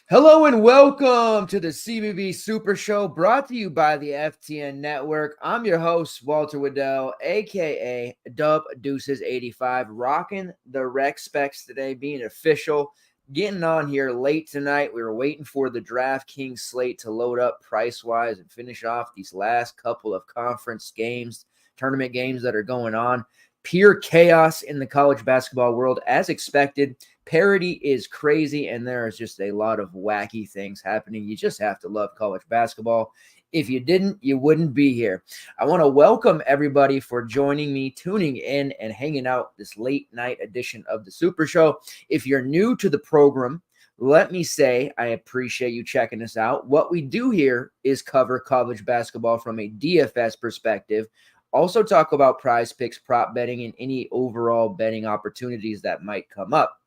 Hello and welcome to the CBB Supershow, brought to you by the FTN Network. I'm your host, Walter Waddell, a.k.a. Dub Deuces 85, rocking the rec specs today, being official, getting on here late tonight. We were waiting for the DraftKings slate to load up price-wise and finish off these last couple of conference games, tournament games that are going on. Pure chaos in the college basketball world, as expected. Parity is crazy, and there is just a lot of wacky things happening. You just have to love college basketball. If you didn't, you wouldn't be here. I want to welcome everybody for joining me, tuning in, and hanging out this late night edition of the Super Show. If you're new to the program, let me say I appreciate you checking us out. What we do here is cover college basketball from a DFS perspective. Also talk about PrizePicks, prop betting, and any overall betting opportunities that might come up.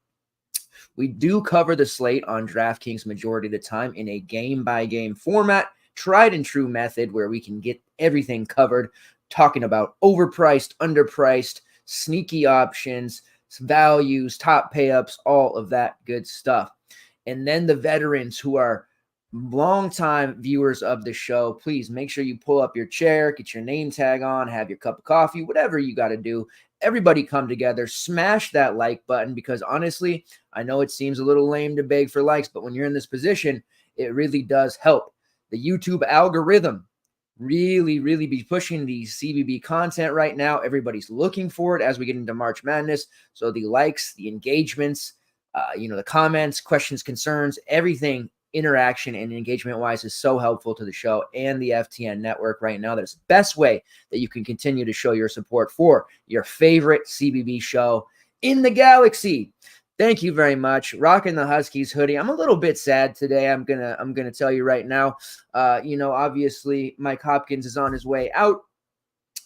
We do cover the slate on DraftKings majority of the time in a game-by-game format, tried and true method where we can get everything covered, talking about overpriced, underpriced, sneaky options, values, top pay-ups, all of that good stuff. And then the veterans who are longtime viewers of the show, please make sure you pull up your chair, get your name tag on, have your cup of coffee, whatever you got to do. Everybody come together, smash that like button, because honestly, I know it seems a little lame to beg for likes, but when you're in this position, it really does help. The YouTube algorithm really be pushing the CBB content right now. Everybody's looking for it as we get into March Madness. So the likes, the engagements, the comments, questions, concerns, everything interaction and engagement wise is so helpful to the show and the FTN network right now. That's the best way that you can continue to show your support for your favorite CBB show in the galaxy. Thank you very much. Rocking the Huskies hoodie. I'm a little bit sad today. I'm gonna tell you right now. Obviously Mike Hopkins is on his way out.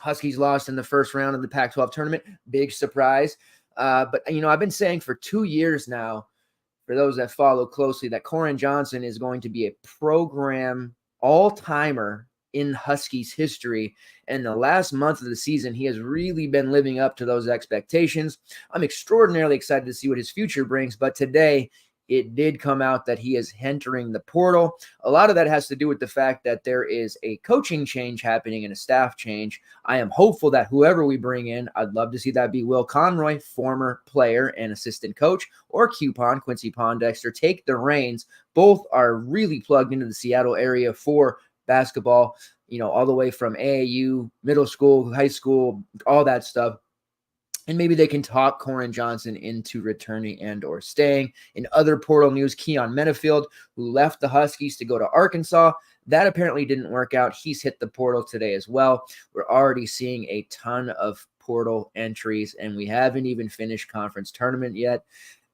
Huskies lost in the first round of the Pac-12 tournament. Big surprise. But I've been saying for 2 years now, for those that follow closely, that Koren Johnson is going to be a program all-timer in Huskies history. And the last month of the season, he has really been living up to those expectations. I'm extraordinarily excited to see what his future brings. But today, it did come out that he is entering the portal. A lot of that has to do with the fact that there is a coaching change happening and a staff change. I am hopeful that whoever we bring in, I'd love to see that be Will Conroy, former player and assistant coach, or Quincy Pondexter, take the reins. Both are really plugged into the Seattle area for basketball, all the way from AAU, middle school, high school, all that stuff. And maybe they can talk Koren Johnson into returning and or staying. In other portal news, Keon Menafield, who left the Huskies to go to Arkansas, that apparently didn't work out. He's hit the portal today as well. We're already seeing a ton of portal entries, and we haven't even finished conference tournament yet.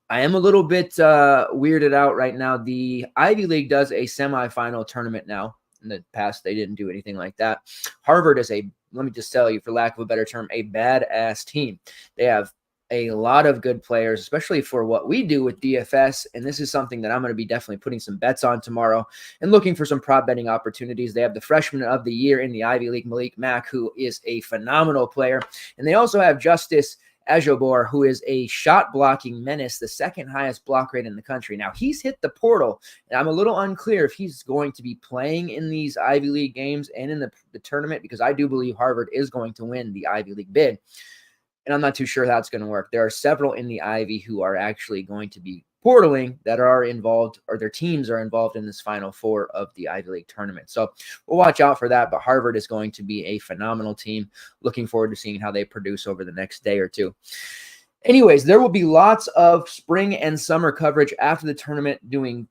I am a little bit weirded out right now. The Ivy League does a semifinal tournament now. In the past, they didn't do anything like that. Harvard is let me just tell you, for lack of a better term, a badass team. They have a lot of good players, especially for what we do with DFS. And this is something that I'm going to be definitely putting some bets on tomorrow and looking for some prop betting opportunities. They have the freshman of the year in the Ivy League, Malik Mack, who is a phenomenal player. And they also have Justice Ajobor, who is a shot blocking menace, the second highest block rate in the country. Now, he's hit the portal, and I'm a little unclear if he's going to be playing in these Ivy League games and in the tournament, because I do believe Harvard is going to win the Ivy League bid. And I'm not too sure how it's going to work. There are several in the Ivy who are actually going to be portaling that are involved, or their teams are involved in this Final Four of the Ivy League tournament. So we'll watch out for that. But Harvard is going to be a phenomenal team. Looking forward to seeing how they produce over the next day or two. Anyways, there will be lots of spring and summer coverage after the tournament, doing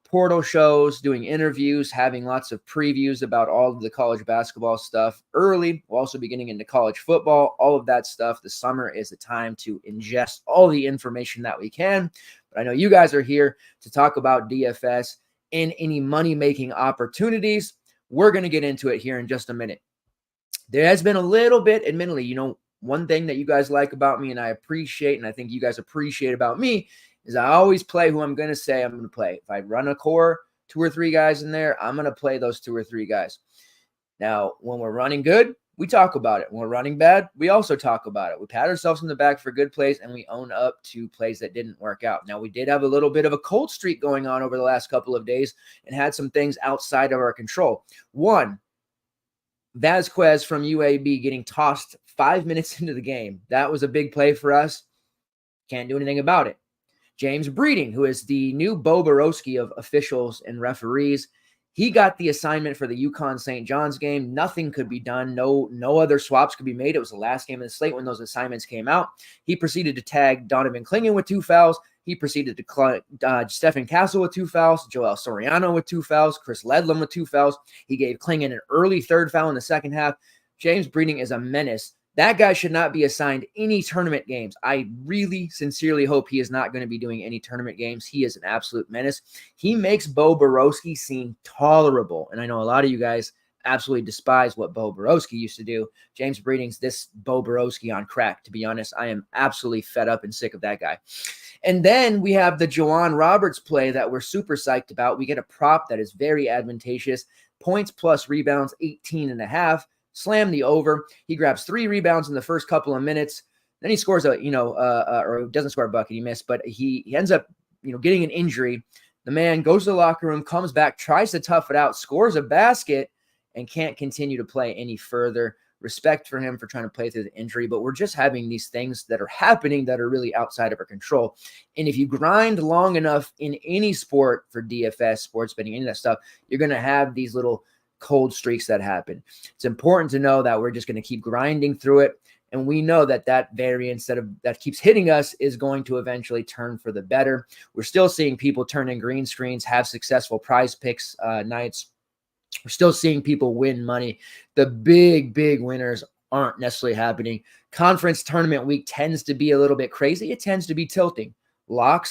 portal shows, doing interviews, having lots of previews about all of the college basketball stuff early. We'll also be getting into college football, all of that stuff. The summer is the time to ingest all the information that we can. But I know you guys are here to talk about DFS and any money-making opportunities. We're going to get into it here in just a minute. There has been a little bit, admittedly, one thing that you guys like about me and I appreciate, and I think you guys appreciate about me, is I always play who I'm going to say I'm going to play. If I run a core, 2 or 3 guys in there, I'm going to play those 2 or 3 guys. Now, when we're running good, we talk about it. When we're running bad, we also talk about it. We pat ourselves in the back for good plays, and we own up to plays that didn't work out. Now, we did have a little bit of a cold streak going on over the last couple of days and had some things outside of our control. One, Vasquez from UAB getting tossed 5 minutes into the game. That was a big play for us. Can't do anything about it. James Breeding, who is the new Bo Borowski of officials and referees, he got the assignment for the UConn St. John's game. Nothing could be done. No other swaps could be made. It was the last game of the slate when those assignments came out. He proceeded to tag Donovan Clingan with 2 fouls. He proceeded to Stephen Castle with 2 fouls, Joel Soriano with 2 fouls, Chris Ledlam with 2 fouls. He gave Clingan an early 3rd foul in the second half. James Breeding is a menace. That guy should not be assigned any tournament games. I really sincerely hope he is not going to be doing any tournament games. He is an absolute menace. He makes Bo Borowski seem tolerable. And I know a lot of you guys absolutely despise what Bo Borowski used to do. James Breeding's this Bo Borowski on crack, to be honest. I am absolutely fed up and sick of that guy. And then we have the Juwan Roberts play that we're super psyched about. We get a prop that is very advantageous. Points plus rebounds, 18.5. Slam the over. He grabs 3 rebounds in the first couple of minutes. Then he scores or doesn't score a bucket. He missed, but he ends up, getting an injury. The man goes to the locker room, comes back, tries to tough it out, scores a basket, and can't continue to play any further. Respect for him for trying to play through the injury, but we're just having these things that are happening that are really outside of our control. And if you grind long enough in any sport for DFS, sports betting, any of that stuff, you're going to have these little cold streaks that happen. It's important to know that we're just going to keep grinding through it. And we know that variance that keeps hitting us is going to eventually turn for the better. We're still seeing people turn in green screens, have successful PrizePicks nights. We're still seeing people win money. The big winners aren't necessarily happening. Conference tournament week tends to be a little bit crazy. It tends to be tilting.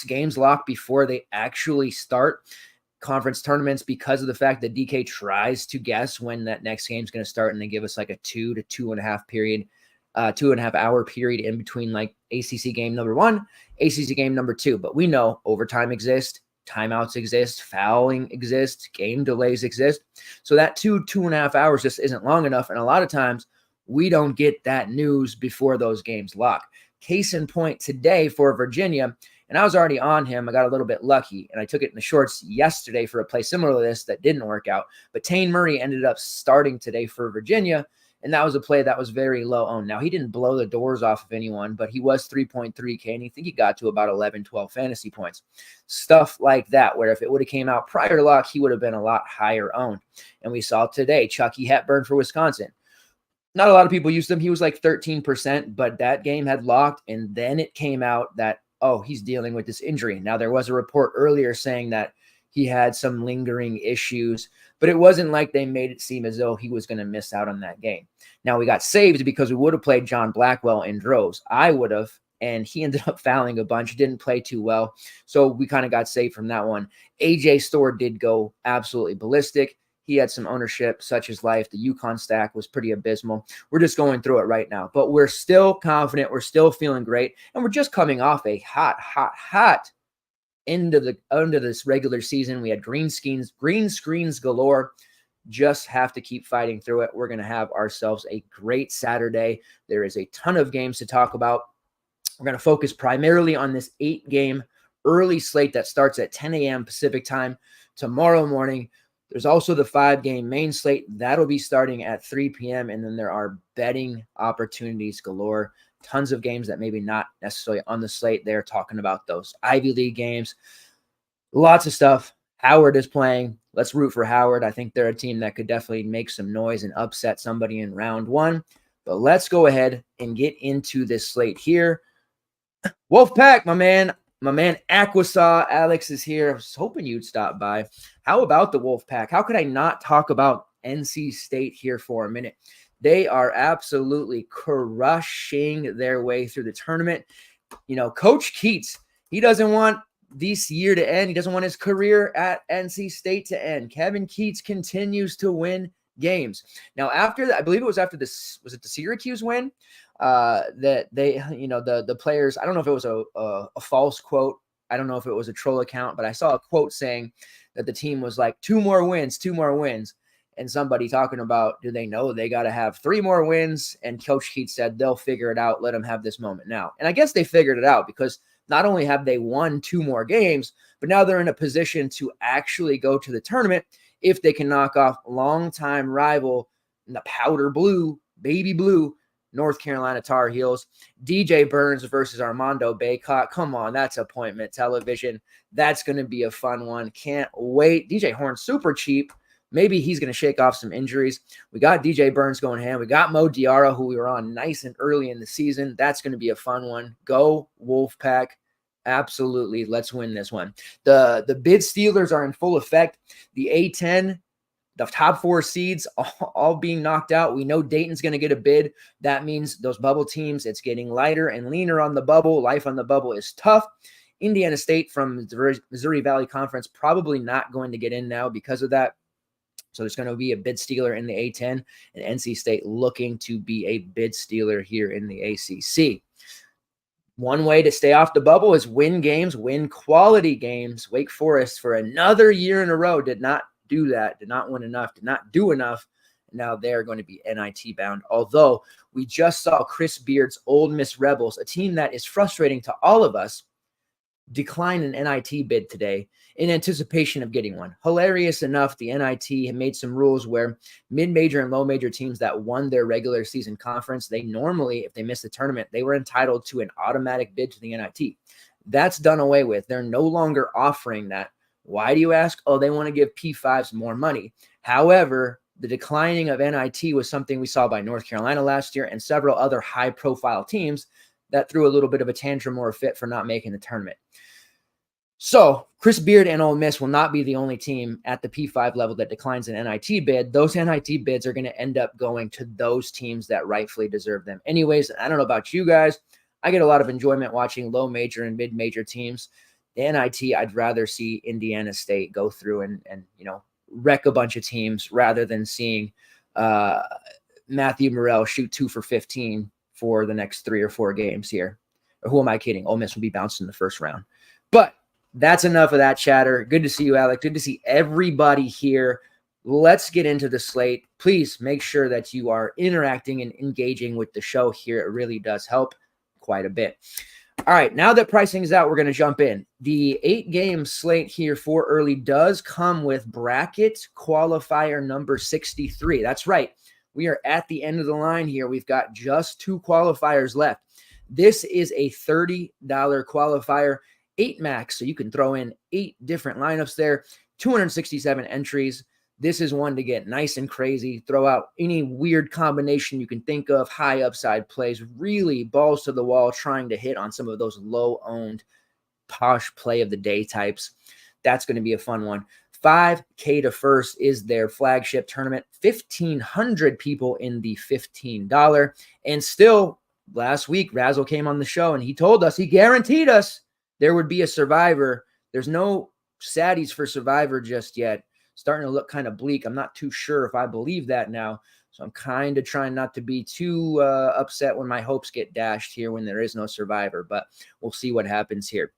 Games lock before they actually start. Conference tournaments, because of the fact that DK tries to guess when that next game is going to start, and they give us like a 2 to 2.5 hour period in between like ACC game number 1, ACC game number 2. But we know overtime exists, timeouts exist, fouling exists, game delays exist. So that 2.5 hours just isn't long enough. And a lot of times we don't get that news before those games lock. Case in point today for Virginia, and I was already on him. I got a little bit lucky, and I took it in the shorts yesterday for a play similar to this that didn't work out. But Tane Murray ended up starting today for Virginia, and that was a play that was very low owned. Now, he didn't blow the doors off of anyone, but he was 3.3K, and I think he got to about 11, 12 fantasy points. Stuff like that, where if it would have came out prior to lock, he would have been a lot higher owned. And we saw today, Chucky Hepburn for Wisconsin. Not a lot of people used him. He was like 13%, but that game had locked, and then it came out that, he's dealing with this injury. Now, there was a report earlier saying that he had some lingering issues, but it wasn't like they made it seem as though he was going to miss out on that game. Now, we got saved because we would have played John Blackwell in droves. I would have, and he ended up fouling a bunch, didn't play too well. So we kind of got saved from that one. AJ Storr did go absolutely ballistic. He had some ownership, such as life. The UConn stack was pretty abysmal. We're just going through it right now, but we're still confident. We're still feeling great, and we're just coming off a hot end of this regular season. We had green screens galore. Just have to keep fighting through it. We're going to have ourselves a great Saturday. There is a ton of games to talk about. We're going to focus primarily on this 8-game early slate that starts at 10 a.m. Pacific time tomorrow morning. There's also the 5-game main slate. That'll be starting at 3 p.m. And then there are betting opportunities galore. Tons of games that maybe not necessarily on the slate. They're talking about those Ivy League games. Lots of stuff. Howard is playing. Let's root for Howard. I think they're a team that could definitely make some noise and upset somebody in round 1. But let's go ahead and get into this slate here. Wolfpack, my man. My man Aquasaw, Alex is here. I was hoping you'd stop by. How about the Wolfpack? How could I not talk about NC State here for a minute? They are absolutely crushing their way through the tournament. You know, Coach Keats, he doesn't want this year to end. He doesn't want his career at NC State to end. Kevin Keats continues to win games. Now, after that, I believe it was after this, was it the Syracuse win? That they, you know, the players, I don't know if it was a false quote. I don't know if it was a troll account, but I saw a quote saying that the team was like, 2 more wins. And somebody talking about, do they know they got to have 3 more wins? And Coach Keats said, they'll figure it out. Let them have this moment now. And I guess they figured it out, because not only have they won 2 more games, but now they're in a position to actually go to the tournament if they can knock off longtime rival in the powder blue, baby blue, North Carolina Tar Heels. DJ Burns versus Armando Bacot. Come on, that's appointment television. That's going to be a fun one. Can't wait. DJ Horn's super cheap. Maybe he's going to shake off some injuries. We got DJ Burns going ham. We got Mo Diarra, who we were on nice and early in the season. That's going to be a fun one. Go Wolfpack. Absolutely. Let's win this one. The bid stealers are in full effect. The A10, the top 4 seeds all being knocked out. We know Dayton's going to get a bid. That means those bubble teams, it's getting lighter and leaner on the bubble. Life on the bubble is tough. Indiana State from the Missouri Valley Conference probably not going to get in now because of that. So there's going to be a bid stealer in the A10, and NC State looking to be a bid stealer here in the ACC. One way to stay off the bubble is win games, win quality games. Wake Forest for another year in a row did not do that, did not win enough, did not do enough. Now they're going to be NIT bound. Although we just saw Chris Beard's Ole Miss Rebels, a team that is frustrating to all of us, decline an NIT bid today in anticipation of getting one. Hilarious enough, the NIT had made some rules where mid-major and low-major teams that won their regular season conference, they normally, if they missed the tournament, they were entitled to an automatic bid to the NIT. That's done away with. They're no longer offering that. Why do you ask? Oh, they want to give P5s more money. However, the declining of NIT was something we saw by North Carolina last year and several other high-profile teams that threw a little bit of a tantrum or a fit for not making the tournament. So Chris Beard and Ole Miss will not be the only team at the P5 level that declines an NIT bid. Those NIT bids are going to end up going to those teams that rightfully deserve them. Anyways, I don't know about you guys. I get a lot of enjoyment watching low major and mid major teams. The NIT, I'd rather see Indiana State go through and you know, wreck a bunch of teams rather than seeing Matthew Morrell shoot 2 for 15 for the next 3 or 4 games here. Or who am I kidding? Ole Miss will be bounced in the first round. But that's enough of that chatter. Good to see you, Alec. Good to see everybody here. Let's get into the slate. Please make sure that you are interacting and engaging with the show here. It really does help quite a bit. All right, now that pricing is out, we're going to jump in. The 8-game slate here for early does come with bracket qualifier number 63. That's right. We are at the end of the line here. We've got just 2 qualifiers left. This is a $30 qualifier, 8 max, so you can throw in 8 different lineups there, 267 entries. This is one to get nice and crazy, throw out any weird combination you can think of, high upside plays, really balls to the wall, trying to hit on some of those low-owned, posh play of the day types. That's going to be a fun one. $5K to first is their flagship tournament, 1,500 people in the $15. And still, last week, Razzle came on the show, and he told us, he guaranteed us, there would be a Survivor. There's no saddies for Survivor just yet. Starting to look kind of bleak. I'm not too sure if I believe that now. So I'm kind of trying not to be too upset when my hopes get dashed here when there is no Survivor. But we'll see what happens here.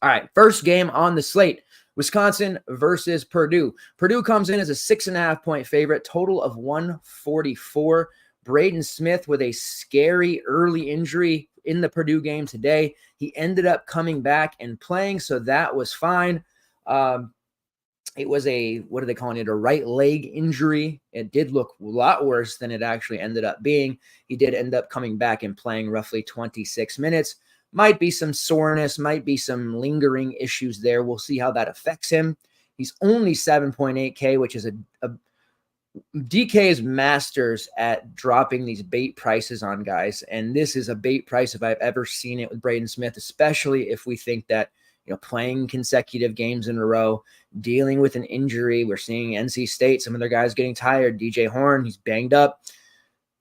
All right, first game on the slate. Wisconsin versus Purdue. Purdue comes in as a 6.5-point favorite, total of 144. Braden Smith with a scary early injury in the Purdue game today. He ended up coming back and playing, so that was fine. It was a, what are they calling it, a right leg injury. It did look a lot worse than it actually ended up being. He did end up coming back and playing roughly 26 minutes. Might be some soreness, might be some lingering issues there. We'll see how that affects him. He's only 7.8K, which is a DK is masters at dropping these bait prices on guys, and this is a bait price if I've ever seen it with Braden Smith, especially if we think that, playing consecutive games in a row, dealing with an injury. We're seeing NC State, some of their guys getting tired. DJ Horn, he's banged up.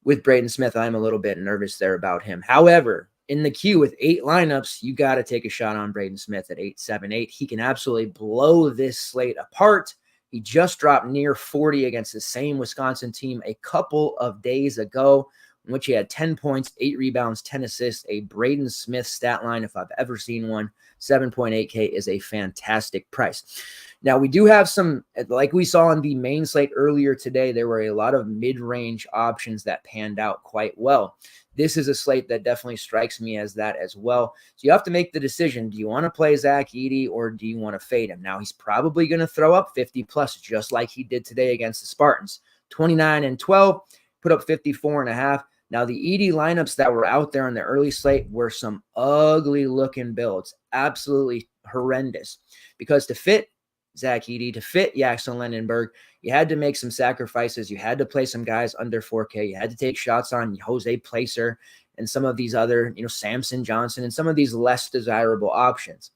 With Braden Smith, I'm a little bit nervous there about him. However, in the queue with 8 lineups, you got to take a shot on Braden Smith at 8.78. He can absolutely blow this slate apart. He just dropped near 40 against the same Wisconsin team a couple of days ago, in which he had 10 points, 8 rebounds, 10 assists, a Braden Smith stat line, if I've ever seen one. 7.8K is a fantastic price. Now, we do have some, like we saw on the main slate earlier today, there were a lot of mid-range options that panned out quite well. This is a slate that definitely strikes me as that as well. So you have to make the decision. Do you want to play Zach Edey or do you want to fade him? Now, he's probably going to throw up 50 plus, just like he did today against the Spartans. 29 and 12, put up 54.5. Now, the Edey lineups that were out there in the early slate were some ugly looking builds, absolutely horrendous, because to fit Zach Edey, to fit Jackson Lendenberg, you had to make some sacrifices. You had to play some guys under 4K. You had to take shots on Jose Placer and some of these other, Samson Johnson and some of these less desirable options.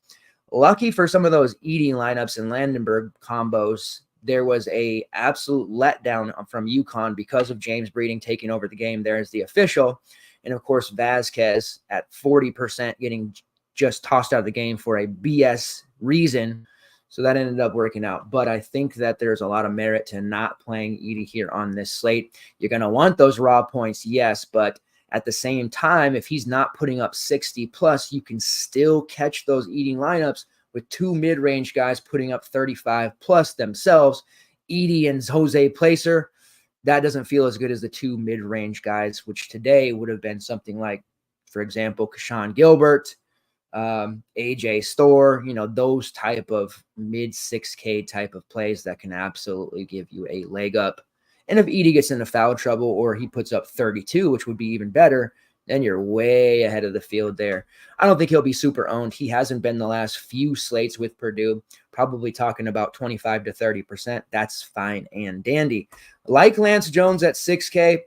Lucky for some of those Edey lineups and Landenberg combos, there was a absolute letdown from UConn because of James Breeding taking over the game there as the official. And of course, Vasquez at 40% getting just tossed out of the game for a BS reason. So that ended up working out. But I think that there's a lot of merit to not playing Edey here on this slate. You're going to want those raw points, yes, but at the same time, if he's not putting up 60 plus, you can still catch those Edey lineups with 2 mid-range guys putting up 35 plus themselves. Edey and Jose Placer, that doesn't feel as good as the 2 mid-range guys, which today would have been something like, for example, Kashawn Gilbert, AJ Store, those type of mid 6K type of plays that can absolutely give you a leg up. And if Edey gets into foul trouble or he puts up 32, which would be even better, then you're way ahead of the field there. I don't think he'll be super owned. He hasn't been the last few slates with Purdue, probably talking about 25 to 30%. That's fine and dandy. Like Lance Jones at 6K,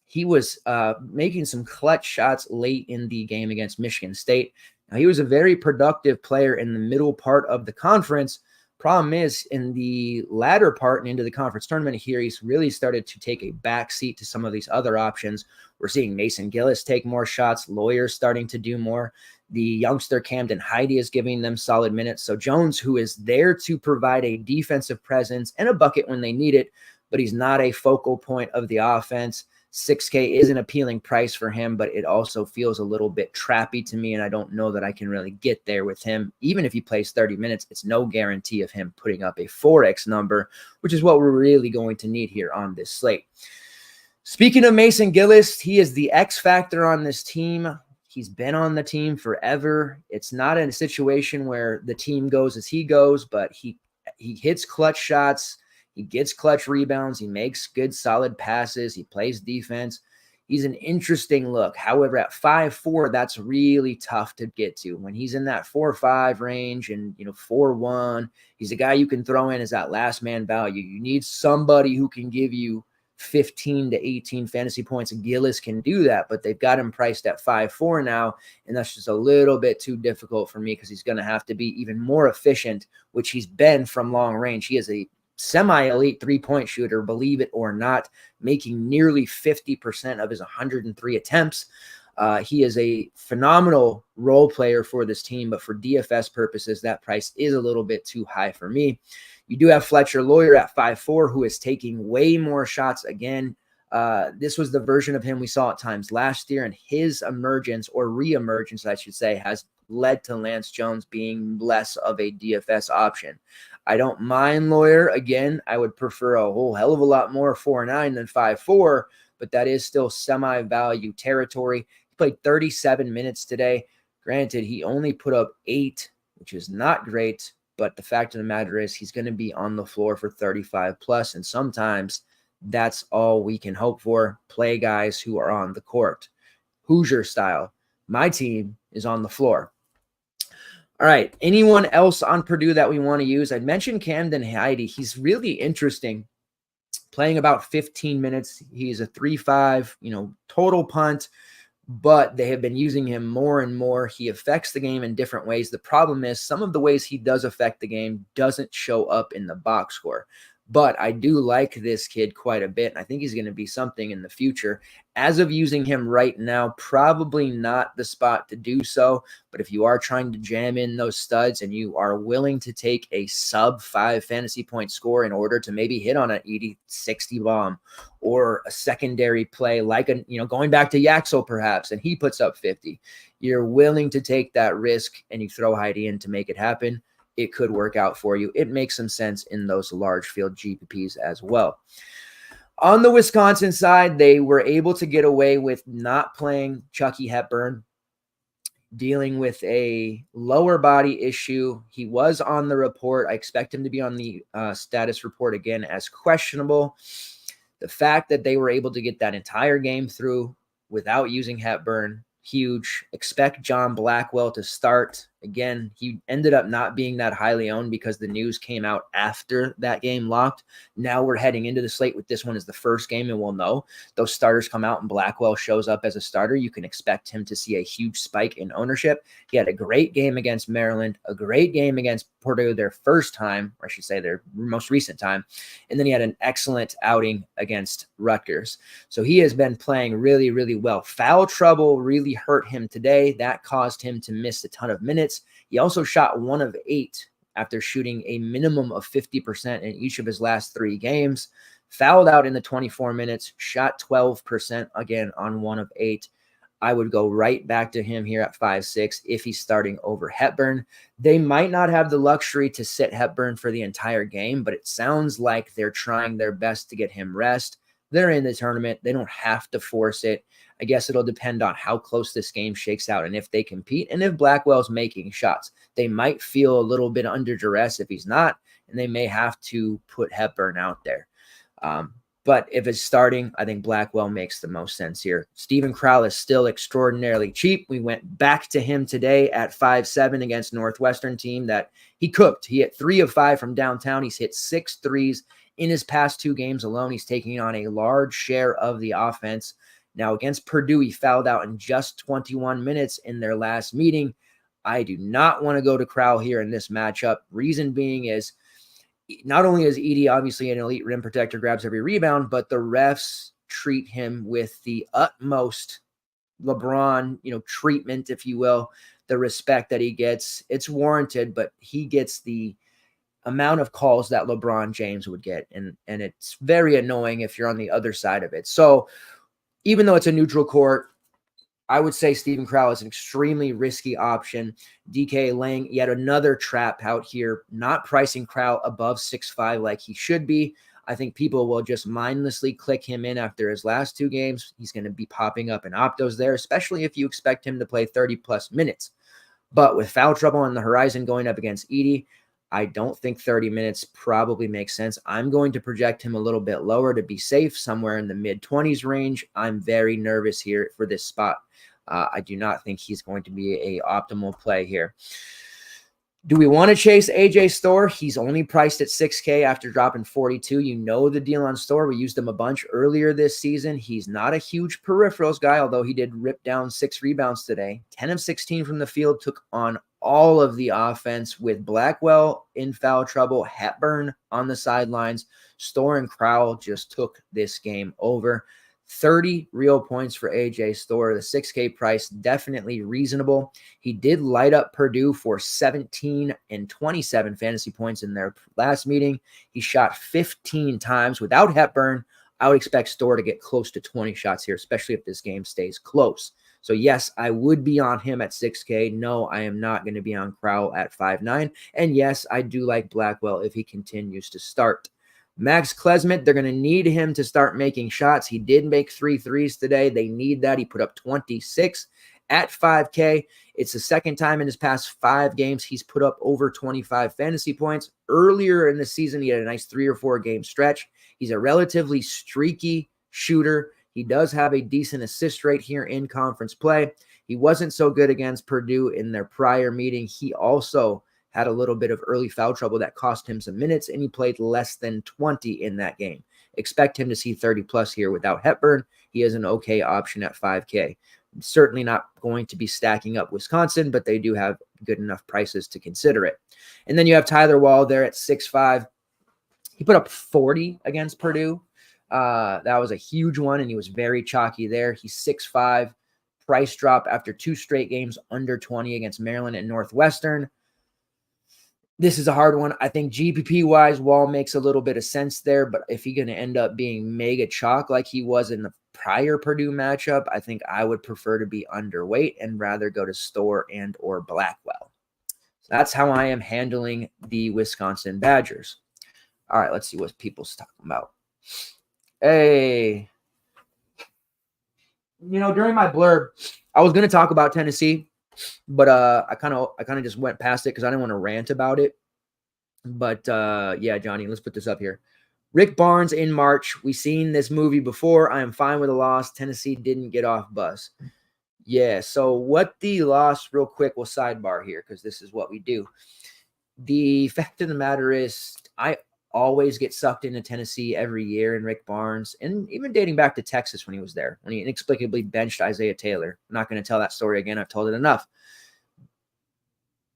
he was making some clutch shots late in the game against Michigan State. Now, he was a very productive player in the middle part of the conference. Problem is, in the latter part and into the conference tournament here, he's really started to take a backseat to some of these other options. We're seeing Mason Gillis take more shots, Lawyers starting to do more. The youngster Camden Heide is giving them solid minutes. So Jones, who is there to provide a defensive presence and a bucket when they need it, but he's not a focal point of the offense. 6K is an appealing price for him, but it also feels a little bit trappy to me, and I don't know that I can really get there with him. Even if he plays 30 minutes, it's no guarantee of him putting up a 4X number, which is what we're really going to need here on this slate. Speaking of Mason Gillis, he is the X factor on this team. He's been on the team forever. It's not in a situation where the team goes as he goes, but he hits clutch shots. He gets clutch rebounds. He makes good, solid passes. He plays defense. He's an interesting look. However, at 5'4", that's really tough to get to. When he's in that 4-5 range and 4-1, he's a guy you can throw in as that last man value. You need somebody who can give you 15 to 18 fantasy points. And Gillis can do that, but they've got him priced at 5'4" now, and that's just a little bit too difficult for me because he's going to have to be even more efficient, which he's been from long range. He is a semi-elite three-point shooter, believe it or not, making nearly 50% of his 103 attempts. He is a phenomenal role player for this team, but for DFS purposes, that price is a little bit too high for me. You do have Fletcher Lawyer at 5'4", who is taking way more shots again. This was the version of him we saw at times last year, and his emergence, or re-emergence, I should say, has led to Lance Jones being less of a DFS option. I don't mind Lawyer. Again, I would prefer a whole hell of a lot more 4.9 than 5'4", but that is still semi-value territory. He played 37 minutes today. Granted, he only put up 8, which is not great, but the fact of the matter is he's going to be on the floor for 35 plus, and sometimes that's all we can hope for. Play guys who are on the court. Hoosier style. My team is on the floor. All right. Anyone else on Purdue that we want to use? I mentioned Camden Heide. He's really interesting playing about 15 minutes. He's a 3-5, total punt, but they have been using him more and more. He affects the game in different ways. The problem is some of the ways he does affect the game doesn't show up in the box score. But I do like this kid quite a bit, and I think he's going to be something in the future. As of using him right now, probably not the spot to do so. But if you are trying to jam in those studs and you are willing to take a sub-5 fantasy point score in order to maybe hit on an 80-60 bomb or a secondary play like going back to Yaxel perhaps, and he puts up 50, you're willing to take that risk and you throw Heidi in to make it happen, it could work out for you. It makes some sense in those large field GPPs as well. On the Wisconsin side, they were able to get away with not playing Chucky Hepburn, dealing with a lower body issue. He was on the report. I expect him to be on the status report again as questionable. The fact that they were able to get that entire game through without using Hepburn, huge. Expect John Blackwell to start. Again, he ended up not being that highly owned because the news came out after that game locked. Now we're heading into the slate with this one as the first game, and we'll know those starters come out and Blackwell shows up as a starter. You can expect him to see a huge spike in ownership. He had a great game against Maryland, a great game against Purdue their first time, or I should say their most recent time, and then he had an excellent outing against Rutgers. So he has been playing really, really well. Foul trouble really hurt him today. That caused him to miss a ton of minutes. He also shot 1 of 8 after shooting a minimum of 50% in each of his last 3 games. Fouled out in the 24 minutes, shot 12% again on 1 of 8. I would go right back to him here at 5-6 if he's starting over Hepburn. They might not have the luxury to sit Hepburn for the entire game, but it sounds like they're trying their best to get him rest. They're in the tournament. They don't have to force it. I guess it'll depend on how close this game shakes out and if they compete and if Blackwell's making shots. They might feel a little bit under duress if he's not, and they may have to put Hepburn out there. But if it's starting, I think Blackwell makes the most sense here. Stephen Crowell is still extraordinarily cheap. We went back to him today at 5-7 against Northwestern team that he cooked. He hit 3 of 5 from downtown. He's hit 6 threes in his past 2 games alone. He's taking on a large share of the offense. Now, against Purdue, he fouled out in just 21 minutes in their last meeting. I do not want to go to Crowell here in this matchup. Reason being is not only is Edey obviously an elite rim protector, grabs every rebound, but the refs treat him with the utmost LeBron, treatment, if you will, the respect that he gets. It's warranted, but he gets the amount of calls that LeBron James would get. And it's very annoying if you're on the other side of it. So even though it's a neutral court, I would say Stephen Crowell is an extremely risky option. DK laying yet another trap out here, not pricing Crowell above 6.5 like he should be. I think people will just mindlessly click him in after his last 2 games. He's going to be popping up in optos there, especially if you expect him to play 30-plus minutes. But with foul trouble on the horizon going up against Edey, I don't think 30 minutes probably makes sense. I'm going to project him a little bit lower to be safe, somewhere in the mid-20s range. I'm very nervous here for this spot. I do not think he's going to be a optimal play here. Do we want to chase AJ Storr? He's only priced at 6K after dropping 42. You know the deal on Storr. We used him a bunch earlier this season. He's not a huge peripherals guy, although he did rip down 6 rebounds today. 10 of 16 from the field, took on all of the offense with Blackwell in foul trouble, Hepburn on the sidelines. Storr and Crowell just took this game over. 30 real points for AJ Storr. The 6K price, definitely reasonable. He did light up Purdue for 17 and 27 fantasy points in their last meeting. He shot 15 times without Hepburn. I would expect Storr to get close to 20 shots here, especially if this game stays close. So yes, I would be on him at 6K. No, I am not going to be on Crowell at 5.9. And yes, I do like Blackwell if he continues to start. Max Klesmit, they're going to need him to start making shots. He did make 3 threes today. They need that. He put up 26 at 5K. It's the second time in his past 5 games he's put up over 25 fantasy points. Earlier in the season, he had a nice 3 or 4 game stretch. He's a relatively streaky shooter. He does have a decent assist rate here in conference play. He wasn't so good against Purdue in their prior meeting. He also had a little bit of early foul trouble that cost him some minutes, and he played less than 20 in that game. expect him to see 30 plus here without Hepburn. He is an okay option at 5K. Certainly not going to be stacking up Wisconsin, but they do have good enough prices to consider it. And then you have Tyler Wall there at 6'5". He put up 40 against Purdue. That was a huge one, and he was very chalky there. He's 6'5". Price drop after 2 straight games under 20 against Maryland and Northwestern. This is a hard one. I think GPP-wise, Wall makes a little bit of sense there, but if he's going to end up being mega chalk like he was in the prior Purdue matchup, I think I would prefer to be underweight and rather go to Storr and or Blackwell. So that's how I am handling the Wisconsin Badgers. All right, let's see what people's talking about. Hey, during my blurb, I was going to talk about Tennessee, but I kind of just went past it because I didn't want to rant about it. But yeah, Johnny, let's put this up here. Rick Barnes in March. We've seen this movie before. I am fine with a loss. Tennessee didn't get off bus. Yeah, so what the loss, real quick, we'll sidebar here because this is what we do. The fact of the matter is I always get sucked into Tennessee every year in Rick Barnes, and even dating back to Texas when he was there, when he inexplicably benched Isaiah Taylor. I'm not going to tell that story again. I've told it enough.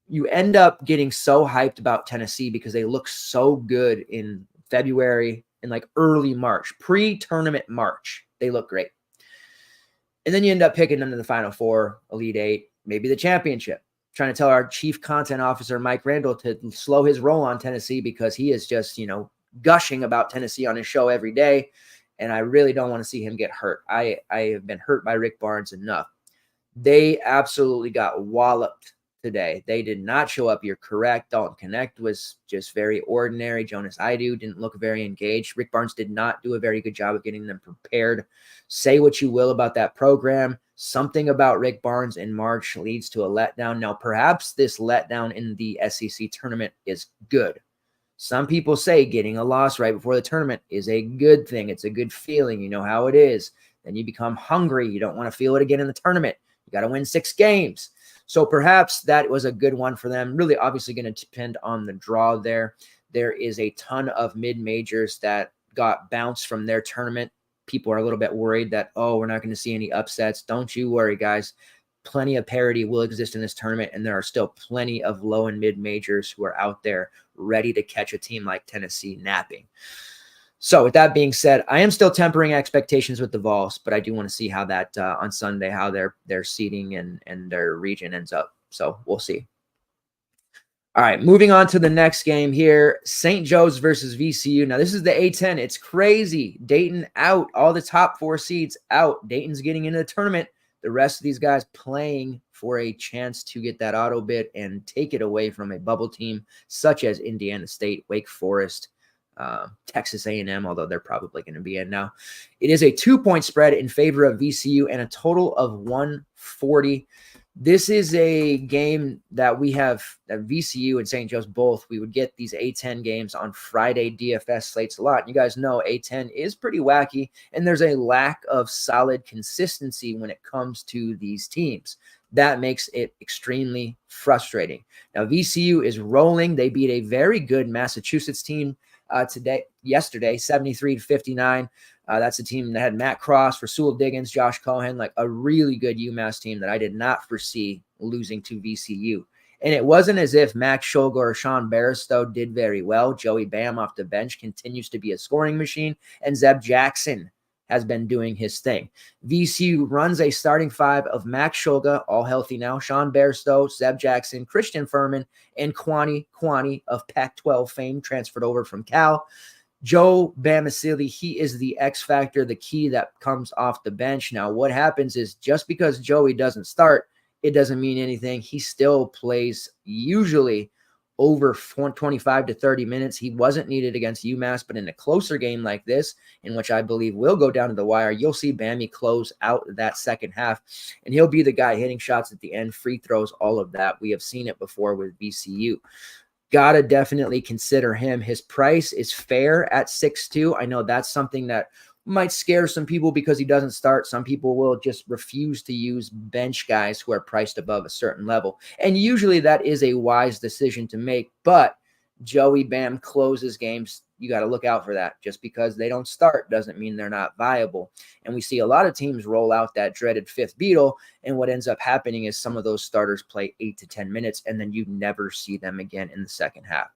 You end up getting so hyped about Tennessee because they look so good in February and like early March, pre-tournament March. They look great. And then you end up picking them to the Final Four, Elite Eight, maybe the championship. Trying to tell our chief content officer, Mike Randall, to slow his roll on Tennessee because he is just, gushing about Tennessee on his show every day. And I really don't want to see him get hurt. I have been hurt by Rick Barnes enough. They absolutely got walloped today. They did not show up. You're correct. Dalton Connect was just very ordinary. Jonas Idu didn't look very engaged. Rick Barnes did not do a very good job of getting them prepared. Say what you will about that program. Something about Rick Barnes in March leads to a letdown. Now, perhaps this letdown in the SEC tournament is good. Some people say getting a loss right before the tournament is a good thing. It's a good feeling. You know how it is. Then you become hungry. You don't want to feel it again in the tournament. You got to win 6 games. So perhaps that was a good one for them. Really, obviously going to depend on the draw there. There is a ton of mid-majors that got bounced from their tournament. People are a little bit worried that, we're not going to see any upsets. Don't you worry, guys. Plenty of parity will exist in this tournament, and there are still plenty of low and mid-majors who are out there ready to catch a team like Tennessee napping. So with that being said, I am still tempering expectations with the Vols, but I do want to see how that on Sunday, how their seeding and their region ends up. So we'll see. All right, moving on to the next game here, St. Joe's versus VCU. Now, this is the A10. It's crazy. Dayton out. All the top 4 seeds out. Dayton's getting into the tournament. The rest of these guys playing for a chance to get that auto bid and take it away from a bubble team such as Indiana State, Wake Forest, Texas A&M, although they're probably going to be in now. It is a 2-point spread in favor of VCU and a total of 140. This is a game that we have at VCU and St. Joe's both. We would get these A10 games on Friday DFS slates a lot. You guys know A10 is pretty wacky, and there's a lack of solid consistency when it comes to these teams. That makes it extremely frustrating. Now, VCU is rolling. They beat a very good Massachusetts team yesterday, 73-59. That's a team that had Matt Cross, Rasul Diggins, Josh Cohen, like a really good UMass team that I did not foresee losing to VCU. And it wasn't as if Max Shulga or Sean Barstow did very well. Joey Bam off the bench continues to be a scoring machine, and Zeb Jackson has been doing his thing. VCU runs a starting 5 of Max Shulga, all healthy now, Sean Barstow, Zeb Jackson, Christian Furman, and Kwani of Pac-12 fame, transferred over from Cal. Joe Bamisili, he is the X factor, the key that comes off the bench. Now, what happens is just because Joey doesn't start, it doesn't mean anything. He still plays usually over 25 to 30 minutes. He wasn't needed against UMass, but in a closer game like this, in which I believe will go down to the wire, you'll see Bammy close out that second half, and he'll be the guy hitting shots at the end, free throws, all of that. We have seen it before with VCU. Gotta definitely consider him. His price is fair at 6'2". I know that's something that might scare some people because he doesn't start. Some people will just refuse to use bench guys who are priced above a certain level. And usually that is a wise decision to make, but Joey Bam closes games you got to look out for that. Just because they don't start doesn't mean they're not viable. And we see a lot of teams roll out that dreaded fifth beetle, and what ends up happening is some of those starters play 8 to 10 minutes, and then you never see them again in the second half.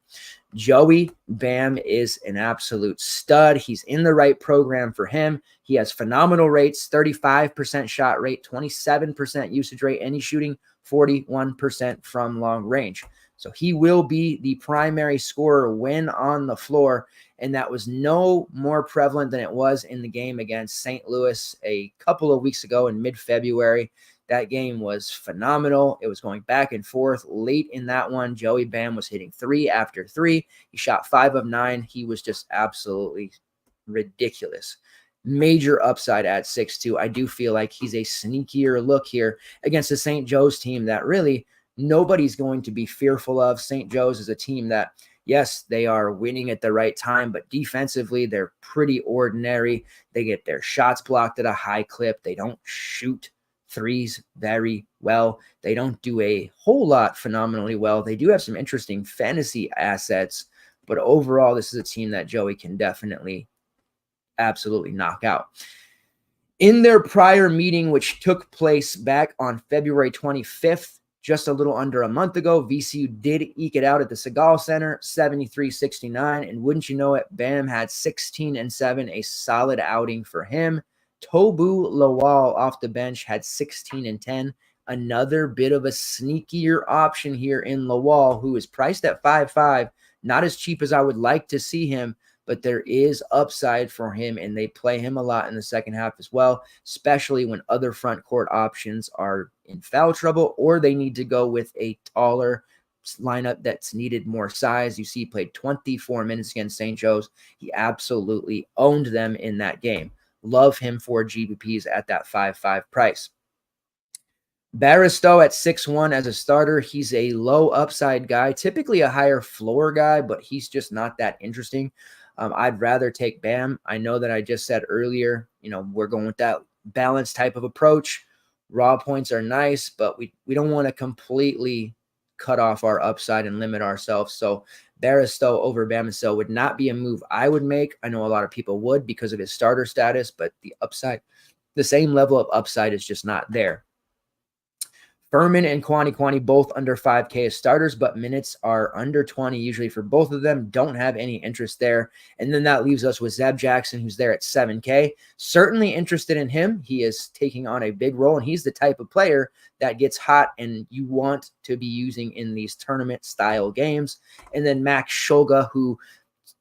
Joey Bam is an absolute stud. He's in the right program for him. He has phenomenal rates, 35% shot rate, 27% usage rate, and he's shooting 41% from long range. So he will be the primary scorer when on the floor, and that was no more prevalent than it was in the game against St. Louis a couple of weeks ago in mid-February. That game was phenomenal. It was going back and forth. Late in that one, Joey Bam was hitting 3 after 3. He shot 5 of 9. He was just absolutely ridiculous. Major upside at 6'2". I do feel like he's a sneakier look here against the St. Joe's team that really nobody's going to be fearful of. St. Joe's is a team that, yes, they are winning at the right time, but defensively, they're pretty ordinary. They get their shots blocked at a high clip. They don't shoot threes very well. They don't do a whole lot phenomenally well. They do have some interesting fantasy assets, but overall, this is a team that Joey can definitely absolutely knock out. In their prior meeting, which took place back on February 25th, just a little under a month ago, VCU did eke it out at the Segal Center, 73-69, and wouldn't you know it, Bam had 16-7, a solid outing for him. Tobu Lawal off the bench had 16-10. Another bit of a sneakier option here in Lawal, who is priced at 5.5. Not as cheap as I would like to see him, but there is upside for him, and they play him a lot in the second half as well, especially when other front court options are in foul trouble or they need to go with a taller lineup that's needed more size. You see, he played 24 minutes against St. Joe's. He absolutely owned them in that game. Love him for GBPs at that 5.5 price. Baristow at 6'1" as a starter. He's a low upside guy, typically a higher floor guy, but he's just not that interesting. I'd rather take Bam. I know that I just said earlier, we're going with that balanced type of approach. Raw points are nice, but we don't want to completely cut off our upside and limit ourselves. So Baristow over Bamistow would not be a move I would make. I know a lot of people would because of his starter status, but the same level of upside is just not there. Furman and Kwani both under 5K as starters, but minutes are under 20 usually for both of them. Don't have any interest there. And then that leaves us with Zeb Jackson, who's there at 7K. Certainly interested in him. He is taking on a big role, and he's the type of player that gets hot and you want to be using in these tournament-style games. And then Max Shulga, who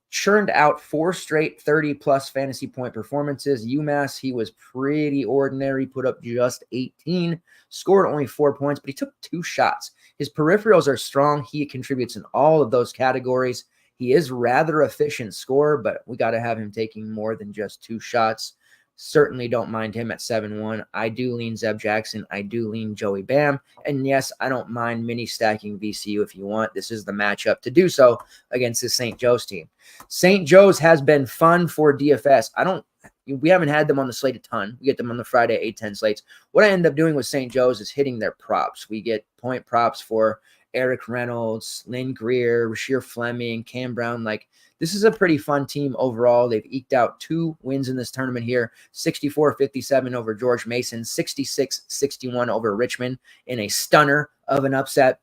churned out 4 straight 30-plus fantasy point performances. UMass, he was pretty ordinary, put up just 18, scored only 4 points, but he took 2 shots. His peripherals are strong. He contributes in all of those categories. He is rather efficient scorer, but we got to have him taking more than just 2 shots. Certainly don't mind him at 7-1. I do lean Zeb Jackson. I do lean Joey Bam. And yes, I don't mind mini stacking VCU if you want. This is the matchup to do so against the St. Joe's team. St. Joe's has been fun for DFS. We haven't had them on the slate a ton. We get them on the Friday 8-10 slates. What I end up doing with St. Joe's is hitting their props. We get point props for Eric Reynolds, Lynn Greer, Rasheer Fleming, Cam Brown. This is a pretty fun team overall. They've eked out 2 wins in this tournament here, 64-57 over George Mason, 66-61 over Richmond in a stunner of an upset.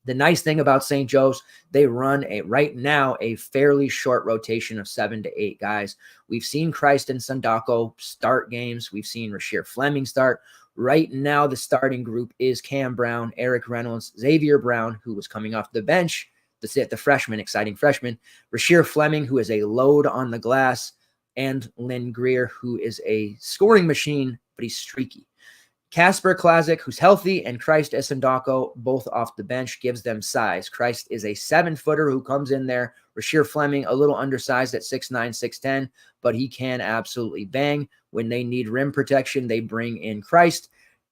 The nice thing about St. Joe's, they run right now a fairly short rotation of 7 to 8 guys. We've seen Christ and Sandako start games. We've seen Rasheer Fleming start. Right now, the starting group is Cam Brown, Eric Reynolds, Xavier Brown, who was coming off the bench, the freshman, exciting freshman, Rasheer Fleming, who is a load on the glass, and Lynn Greer, who is a scoring machine, but he's streaky. Casper Klazik, who's healthy, and Christ Esendako, both off the bench, gives them size. Christ is a 7-footer who comes in there. Rasheer Fleming, a little undersized at 6'9", 6'10", but he can absolutely bang. When they need rim protection, they bring in Christ,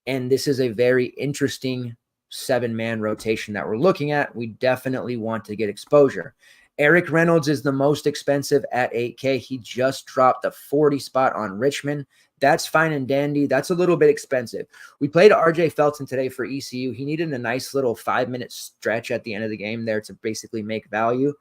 and this is a very interesting 7-man rotation that we're looking at. We definitely want to get exposure. Eric Reynolds is the most expensive at 8K. He just dropped the 40 spot on Richmond. That's fine and dandy. That's a little bit expensive. We played RJ Felton today for ECU. He needed a nice little 5-minute stretch at the end of the game there to basically make value.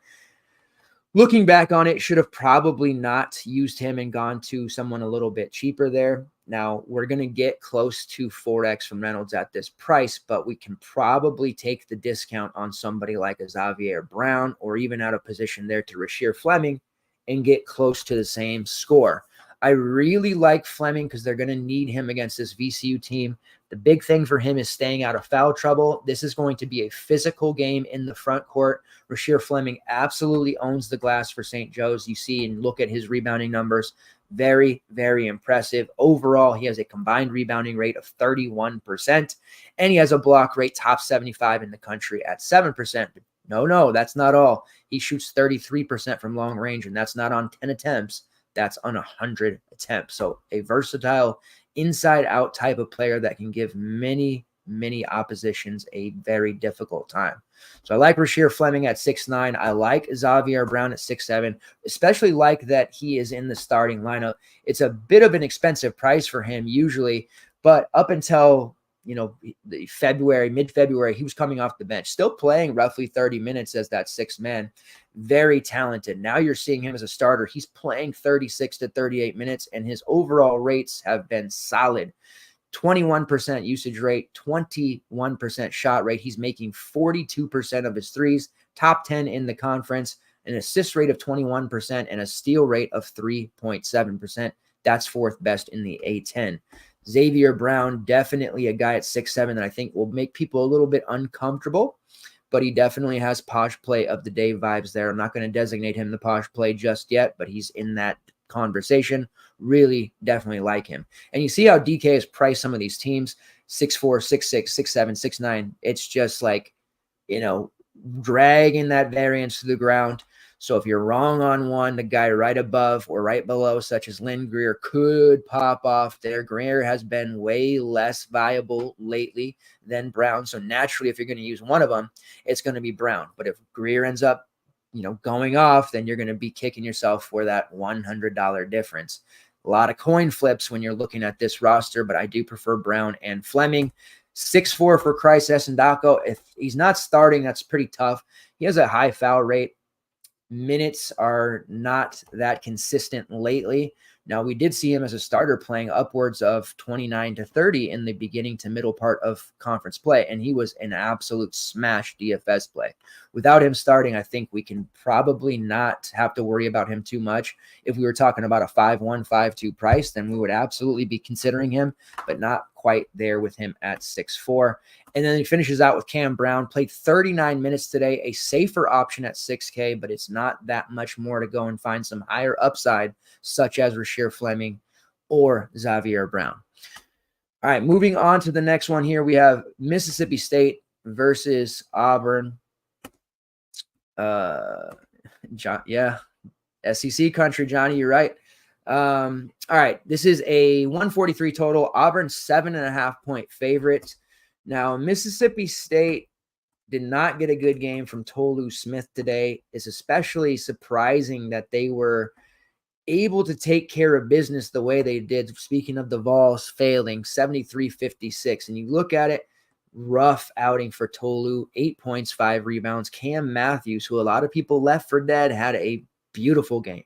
Looking back on it, should have probably not used him and gone to someone a little bit cheaper there. Now, we're going to get close to 4x from Reynolds at this price, but we can probably take the discount on somebody like a Xavier Brown or even out of position there to Rasheer Fleming and get close to the same score. I really like Fleming because they're going to need him against this VCU team. The big thing for him is staying out of foul trouble. This is going to be a physical game in the front court. Rasheer Fleming absolutely owns the glass for St. Joe's. You see and look at his rebounding numbers. Very, very impressive. Overall, he has a combined rebounding rate of 31%, and he has a block rate top 75 in the country at 7%. No, that's not all. He shoots 33% from long range, and that's not on 10 attempts. That's on 100 attempts. So a versatile inside-out type of player that can give many oppositions a very difficult time. So I like Rasheer Fleming at 6'9". I like Xavier Brown at 6'7", especially like that he is in the starting lineup. It's a bit of an expensive price for him usually, but up until mid-February, he was coming off the bench, still playing roughly 30 minutes as that sixth man. Very talented. Now you're seeing him as a starter. He's playing 36 to 38 minutes, and his overall rates have been solid. 21% usage rate, 21% shot rate. He's making 42% of his threes, top 10 in the conference, an assist rate of 21%, and a steal rate of 3.7%. That's fourth best in the A10. Xavier Brown, definitely a guy at 6'7" that I think will make people a little bit uncomfortable, but he definitely has posh play of the day vibes there. I'm not going to designate him the posh play just yet, but he's in that conversation. Really definitely like him. And you see how DK has priced some of these teams, 6'4", 6'6", 6'7", 6'9". It's just like, dragging that variance to the ground. So if you're wrong on one, the guy right above or right below, such as Lynn Greer, could pop off there. Greer has been way less viable lately than Brown. So naturally, if you're going to use one of them, it's going to be Brown. But if Greer ends up, going off, then you're going to be kicking yourself for that $100 difference. A lot of coin flips when you're looking at this roster, but I do prefer Brown and Fleming. 6'4" for Christ Esendako. If he's not starting, that's pretty tough. He has a high foul rate. Minutes are not that consistent lately. Now, we did see him as a starter playing upwards of 29 to 30 in the beginning to middle part of conference play, and he was an absolute smash DFS play. Without him starting, I think we can probably not have to worry about him too much. If we were talking about a 5'1", 5'2" price, then we would absolutely be considering him, but not quite there with him at 6'4". And then he finishes out with Cam Brown, played 39 minutes today, a safer option at 6K, but it's not that much more to go and find some higher upside, such as Rasheer Fleming or Xavier Brown. All right, moving on to the next one here, we have Mississippi State versus Auburn. SEC country, Johnny, you're right. All right, this is a 143 total. Auburn 7.5-point favorite. Now, Mississippi State did not get a good game from Tolu Smith today. It's especially surprising that they were able to take care of business the way they did. Speaking of the Vols failing, 73-56. And you look at it, rough outing for Tolu, 8 points, 5 rebounds. Cam Matthews, who a lot of people left for dead, had a beautiful game.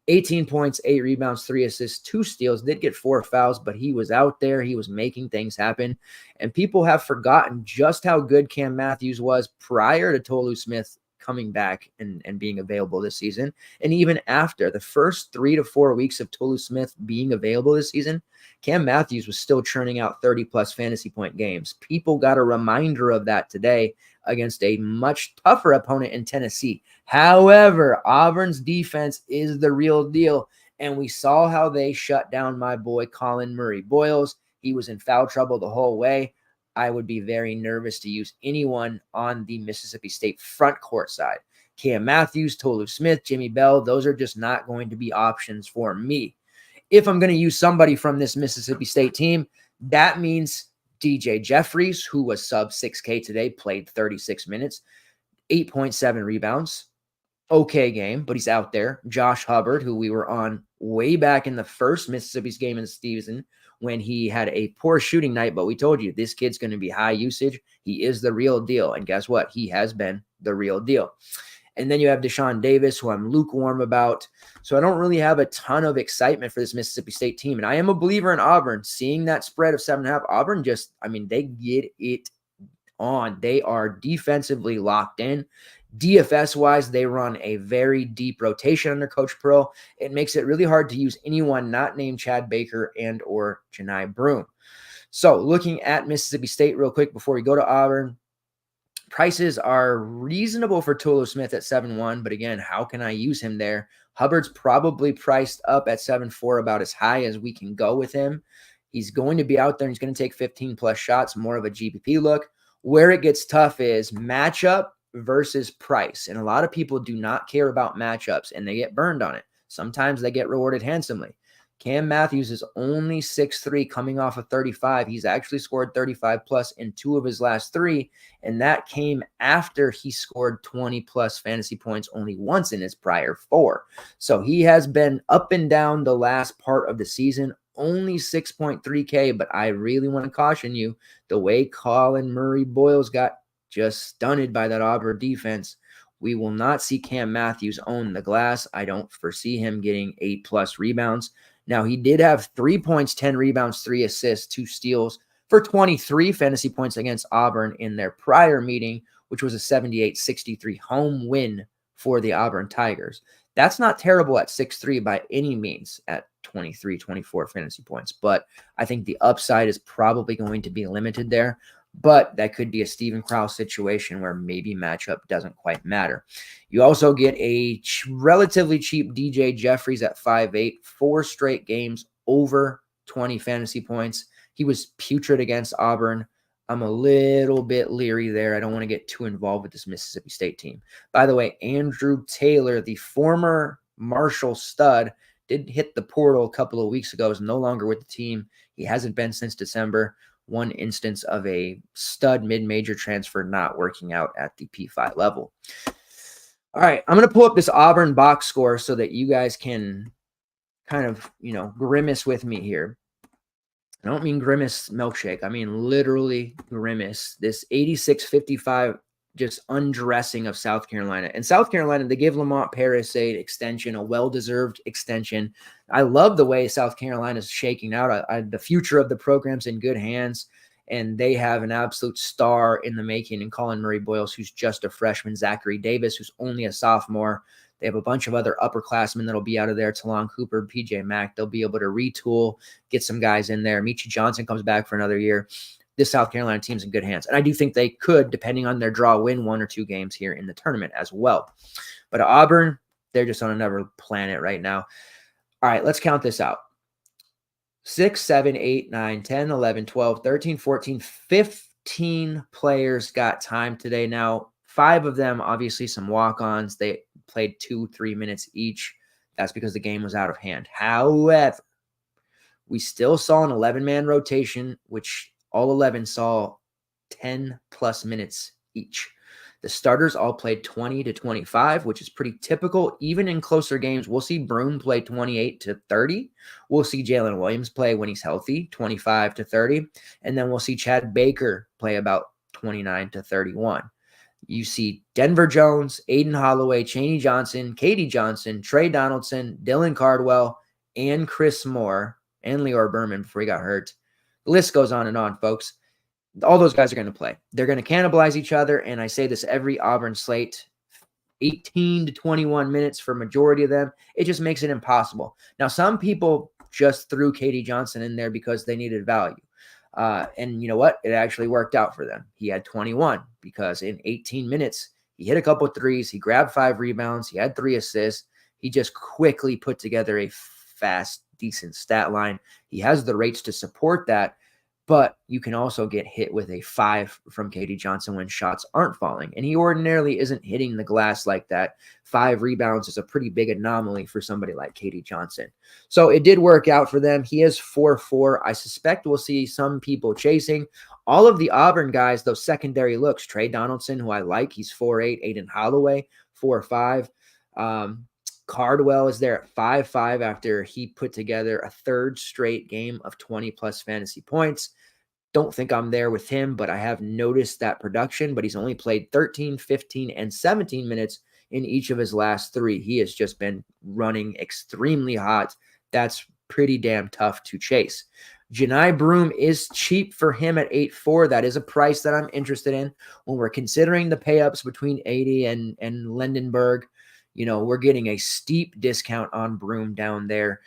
18 points, 8 rebounds, 3 assists, 2 steals, did get 4 fouls, but he was out there. He was making things happen. And people have forgotten just how good Cam Matthews was prior to Tolu Smith coming back and being available this season. And even after the first 3 to 4 weeks of Tolu Smith being available this season, Cam Matthews was still churning out 30-plus fantasy point games. People got a reminder of that today against a much tougher opponent in Tennessee. However, Auburn's defense is the real deal, and we saw how they shut down my boy Colin Murray Boyles. He was in foul trouble the whole way. I would be very nervous to use anyone on the Mississippi State front court side. Cam Matthews, Tolu Smith, Jimmy Bell, those are just not going to be options for me. If I'm going to use somebody from this Mississippi State team, that means DJ Jeffries, who was sub 6K today, played 36 minutes, 8.7 rebounds. Okay game, but he's out there. Josh Hubbard, who we were on way back in the first Mississippi's game in the season when he had a poor shooting night, but we told you this kid's going to be high usage. He is the real deal. And guess what? He has been the real deal. And then you have Deshaun Davis, who I'm lukewarm about. So I don't really have a ton of excitement for this Mississippi State team. And I am a believer in Auburn. Seeing that spread of 7.5, Auburn just, I mean, they get it on. They are defensively locked in. DFS-wise, they run a very deep rotation under Coach Pearl. It makes it really hard to use anyone not named Chad Baker and or Janai Broome. So looking at Mississippi State real quick before we go to Auburn, prices are reasonable for Tolu Smith at 7-1, but again, how can I use him there? Hubbard's probably priced up at 7-4, about as high as we can go with him. He's going to be out there and he's going to take 15-plus shots, more of a GPP look. Where it gets tough is matchup versus price, and a lot of people do not care about matchups, and they get burned on it. Sometimes they get rewarded handsomely. Cam Matthews is only 6'3", coming off of 35. He's actually scored 35-plus in 2 of his last 3, and that came after he scored 20-plus fantasy points only once in his prior 4. So he has been up and down the last part of the season, only 6.3K, but I really want to caution you, the way Colin Murray-Boyles got just stunned by that Auburn defense, we will not see Cam Matthews own the glass. I don't foresee him getting 8-plus rebounds. Now, he did have 3 points, 10 rebounds, 3 assists, 2 steals for 23 fantasy points against Auburn in their prior meeting, which was a 78-63 home win for the Auburn Tigers. That's not terrible at 6'3" by any means at 23, 24 fantasy points, but I think the upside is probably going to be limited there. But that could be a Steven Krause situation where maybe matchup doesn't quite matter. You also get a relatively cheap DJ Jeffries at 5'8", 4 straight games over 20 fantasy points. He was putrid against Auburn. I'm a little bit leery there. I don't want to get too involved with this Mississippi State team. By the way, Andrew Taylor, the former Marshall stud, did hit the portal a couple of weeks ago, is no longer with the team. He hasn't been since December. One instance of a stud mid-major transfer not working out at the P5 level. All right, I'm going to pull up this Auburn box score so that you guys can kind of, grimace with me here. I don't mean grimace milkshake. I mean literally grimace. This 86-55 just undressing of South Carolina. And South Carolina, they gave Lamont Paris an extension, a well-deserved extension. I love the way South Carolina is shaking out. The future of the program's in good hands, and they have an absolute star in the making in Colin Murray-Boyles, who's just a freshman, Zachary Davis, who's only a sophomore. They have a bunch of other upperclassmen that'll be out of there, Talon Cooper, PJ Mack. They'll be able to retool, get some guys in there. Michi Johnson comes back for another year. This South Carolina team's in good hands. And I do think they could, depending on their draw, win 1 or 2 games here in the tournament as well. But Auburn, they're just on another planet right now. All right, let's count this out. 6, 7, 8, 9, 10, 11, 12, 13, 14, 15 players got time today. Now, 5 of them, obviously some walk-ons. They played 2-3 minutes each. That's because the game was out of hand. However, we still saw an 11-man rotation, which all 11 saw 10-plus minutes each. The starters all played 20 to 25, which is pretty typical. Even in closer games, we'll see Broome play 28 to 30. We'll see Jalen Williams play when he's healthy, 25 to 30. And then we'll see Chad Baker play about 29 to 31. You see Denver Jones, Aiden Holloway, Chaney Johnson, Katie Johnson, Trey Donaldson, Dylan Cardwell, and Chris Moore, and Leor Berman before he got hurt. The list goes on, folks. All those guys are going to play. They're going to cannibalize each other, and I say this every Auburn slate, 18 to 21 minutes for majority of them. It just makes it impossible. Now, some people just threw Katie Johnson in there because they needed value. And you know what? It actually worked out for them. He had 21 because in 18 minutes, he hit a couple of threes. He grabbed 5 rebounds. He had 3 assists. He just quickly put together a fast, decent stat line. He has the rates to support that, but you can also get hit with a 5 from Katie Johnson when shots aren't falling. And he ordinarily isn't hitting the glass like that. 5 rebounds is a pretty big anomaly for somebody like Katie Johnson. So it did work out for them. He is 4-4. I suspect we'll see some people chasing. All of the Auburn guys, those secondary looks, Trey Donaldson, who I like, he's 4-8. Aiden Holloway, 4-5. Cardwell is there at 5-5 after he put together a 3rd straight game of 20-plus fantasy points. Don't think I'm there with him, but I have noticed that production, but he's only played 13, 15, and 17 minutes in each of his last 3. He has just been running extremely hot. That's pretty damn tough to chase. Janai Broom is cheap for him at 8.4. That is a price that I'm interested in. When we're considering the pay-ups between 80 and Lindenberg, we're getting a steep discount on Broom down there.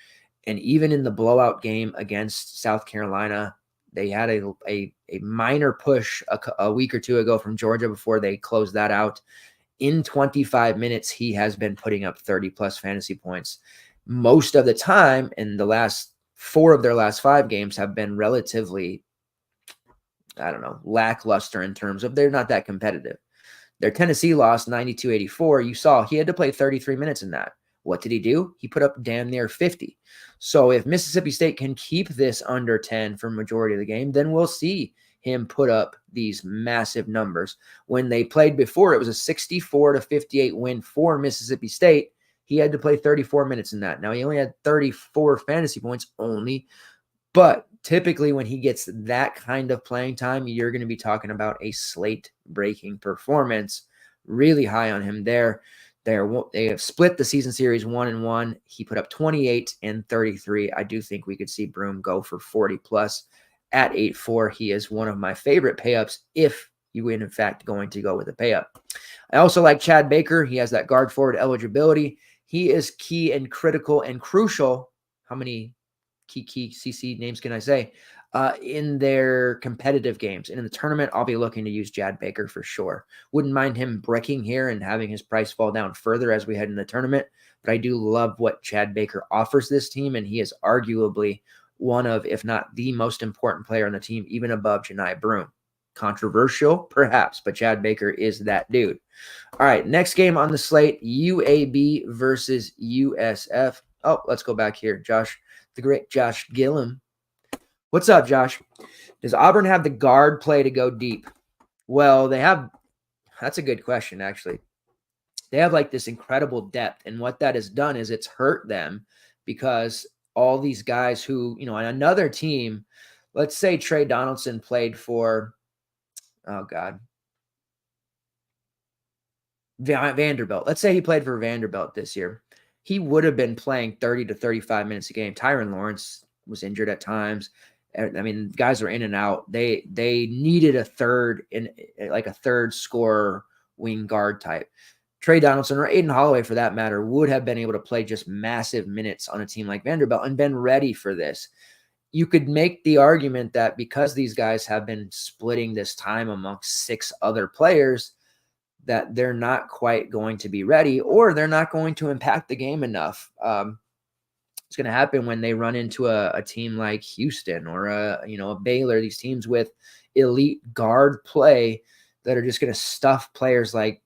And even in the blowout game against South Carolina, they had a minor push a week or two ago from Georgia before they closed that out. In 25 minutes, he has been putting up 30-plus fantasy points. Most of the time, in the last 4 of their last 5 games have been relatively, lackluster in terms of they're not that competitive. Their Tennessee loss, 92-84, you saw he had to play 33 minutes in that. What did he do? He put up damn near 50. So if Mississippi State can keep this under 10 for majority of the game, then we'll see him put up these massive numbers. When they played before, it was a 64-58 win for Mississippi State. He had to play 34 minutes in that. Now, he only had 34 fantasy points only, but typically when he gets that kind of playing time, you're going to be talking about a slate-breaking performance. Really high on him there. They have split the season series 1-1. He put up 28 and 33. I do think we could see Broom go for 40-plus at 8.4. He is one of my favorite pay-ups if you in fact going to go with a pay-up. I also like Chad Baker. He has that guard forward eligibility. He is key and critical and crucial. How many key CC names can I say? In their competitive games. And in the tournament, I'll be looking to use Chad Baker for sure. Wouldn't mind him breaking here and having his price fall down further as we head in the tournament. But I do love what Chad Baker offers this team, and he is arguably one of, if not the most important player on the team, even above Janai Broom. Controversial, perhaps, but Chad Baker is that dude. All right, next game on the slate, UAB versus USF. Oh, let's go back here. Josh, the great Josh Gillum. What's up, Josh? Does Auburn have the guard play to go deep? Well, that's a good question, actually. They have like this incredible depth, and what that has done is it's hurt them because all these guys who, on another team, let's say Trey Donaldson played for, Vanderbilt. Let's say he played for Vanderbilt this year. He would have been playing 30 to 35 minutes a game. Tyron Lawrence was injured at times. I mean, guys were in and out. They needed a third scorer wing guard type. Trey Donaldson or Aiden Holloway, for that matter, would have been able to play just massive minutes on a team like Vanderbilt and been ready for this. You could make the argument that because these guys have been splitting this time amongst 6 other players, that they're not quite going to be ready, or they're not going to impact the game enough. It's going to happen when they run into a team like Houston or a Baylor, these teams with elite guard play that are just going to stuff players like,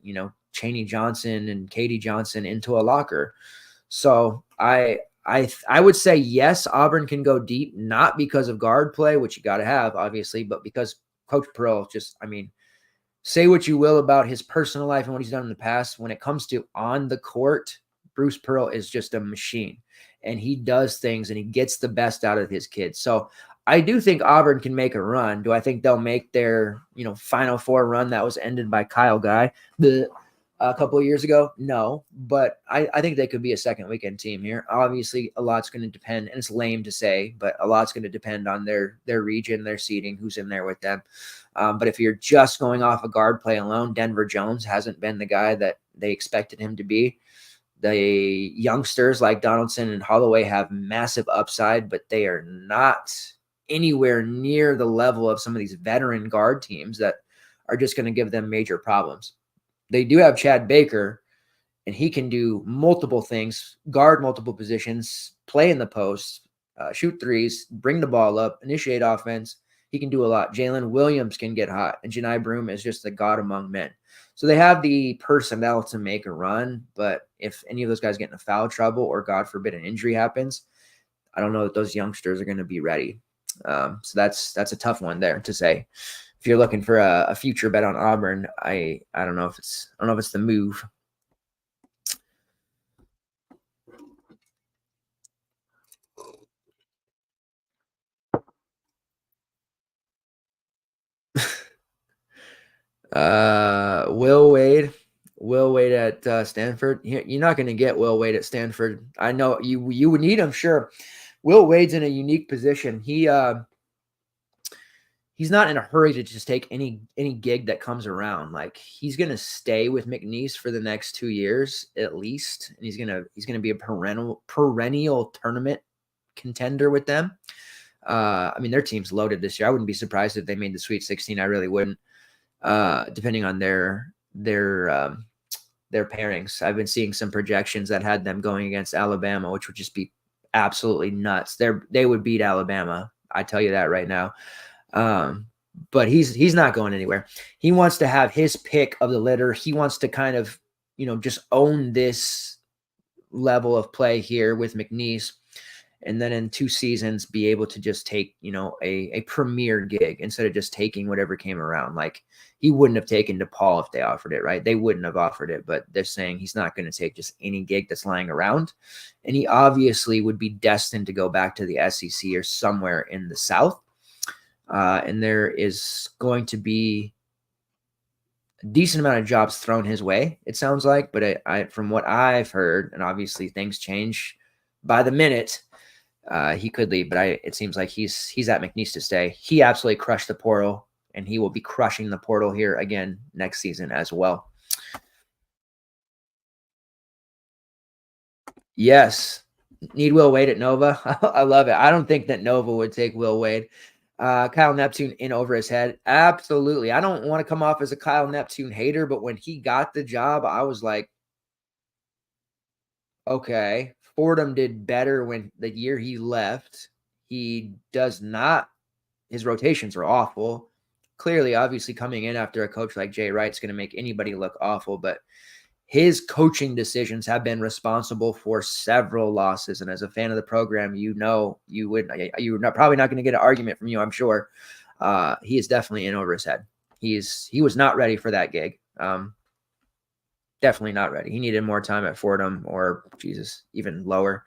Chaney Johnson and Katie Johnson into a locker. So I would say yes, Auburn can go deep, not because of guard play, which you got to have, obviously, but because Coach Pearl say what you will about his personal life and what he's done in the past. When it comes to on the court, Bruce Pearl is just a machine, and he does things and he gets the best out of his kids. So I do think Auburn can make a run. Do I think they'll make their, Final Four run that was ended by Kyle Guy a couple of years ago? No, but I think they could be a second weekend team here. Obviously, a lot's going to depend, and it's lame to say, but a lot's going to depend on their region, their seeding, who's in there with them. But if you're just going off a guard play alone, Denver Jones hasn't been the guy that they expected him to be. The youngsters like Donaldson and Holloway have massive upside, but they are not anywhere near the level of some of these veteran guard teams that are just going to give them major problems. They do have Chad Baker, and he can do multiple things, guard multiple positions, play in the post, shoot threes, bring the ball up, initiate offense. He can do a lot. Jalen Williams can get hot, and Janai Broom is just a god among men. So they have the personnel to make a run, but if any of those guys get into foul trouble or, God forbid, an injury happens, I don't know that those youngsters are going to be ready. So that's a tough one there to say. If you're looking for a future bet on Auburn, I don't know if it's the move. Will Wade, Will Wade at Stanford. You're not going to get Will Wade at Stanford. I know you would need him, sure. Will Wade's in a unique position. He's not in a hurry to just take any gig that comes around. Like, he's going to stay with McNeese for the next 2 years at least, and he's going to be a perennial tournament contender with them. I mean, their team's loaded this year. I wouldn't be surprised if they made the Sweet 16. I really wouldn't, depending on their pairings. I've been seeing some projections that had them going against Alabama, which would just be absolutely nuts. They would beat Alabama. I tell you that right now. But he's not going anywhere. He wants to have his pick of the litter. He wants to kind of, just own this level of play here with McNeese. And then in 2 seasons, be able to just take, a premier gig instead of just taking whatever came around. Like, he wouldn't have taken DePaul if they offered it, right? They wouldn't have offered it, but they're saying he's not going to take just any gig that's lying around. And he obviously would be destined to go back to the SEC or somewhere in the South. And there is going to be a decent amount of jobs thrown his way, it sounds like. But I from what I've heard, and obviously things change by the minute, he could leave, but it seems like he's at McNeese to stay. He absolutely crushed the portal, and he will be crushing the portal here again next season as well. Yes, need Will Wade at Nova. I love it. I don't think that Nova would take Will Wade. Kyle Neptune in over his head. Absolutely. I don't want to come off as a Kyle Neptune hater, but when he got the job, I was like, okay. Fordham did better when the year he left. He does not. His rotations are awful. Clearly, obviously, coming in after a coach like Jay Wright's going to make anybody look awful, but his coaching decisions have been responsible for several losses. And as a fan of the program, you're probably not going to get an argument from you, I'm sure. He is definitely in over his head. He was not ready for that gig. Definitely not ready. He needed more time at Fordham, or even lower.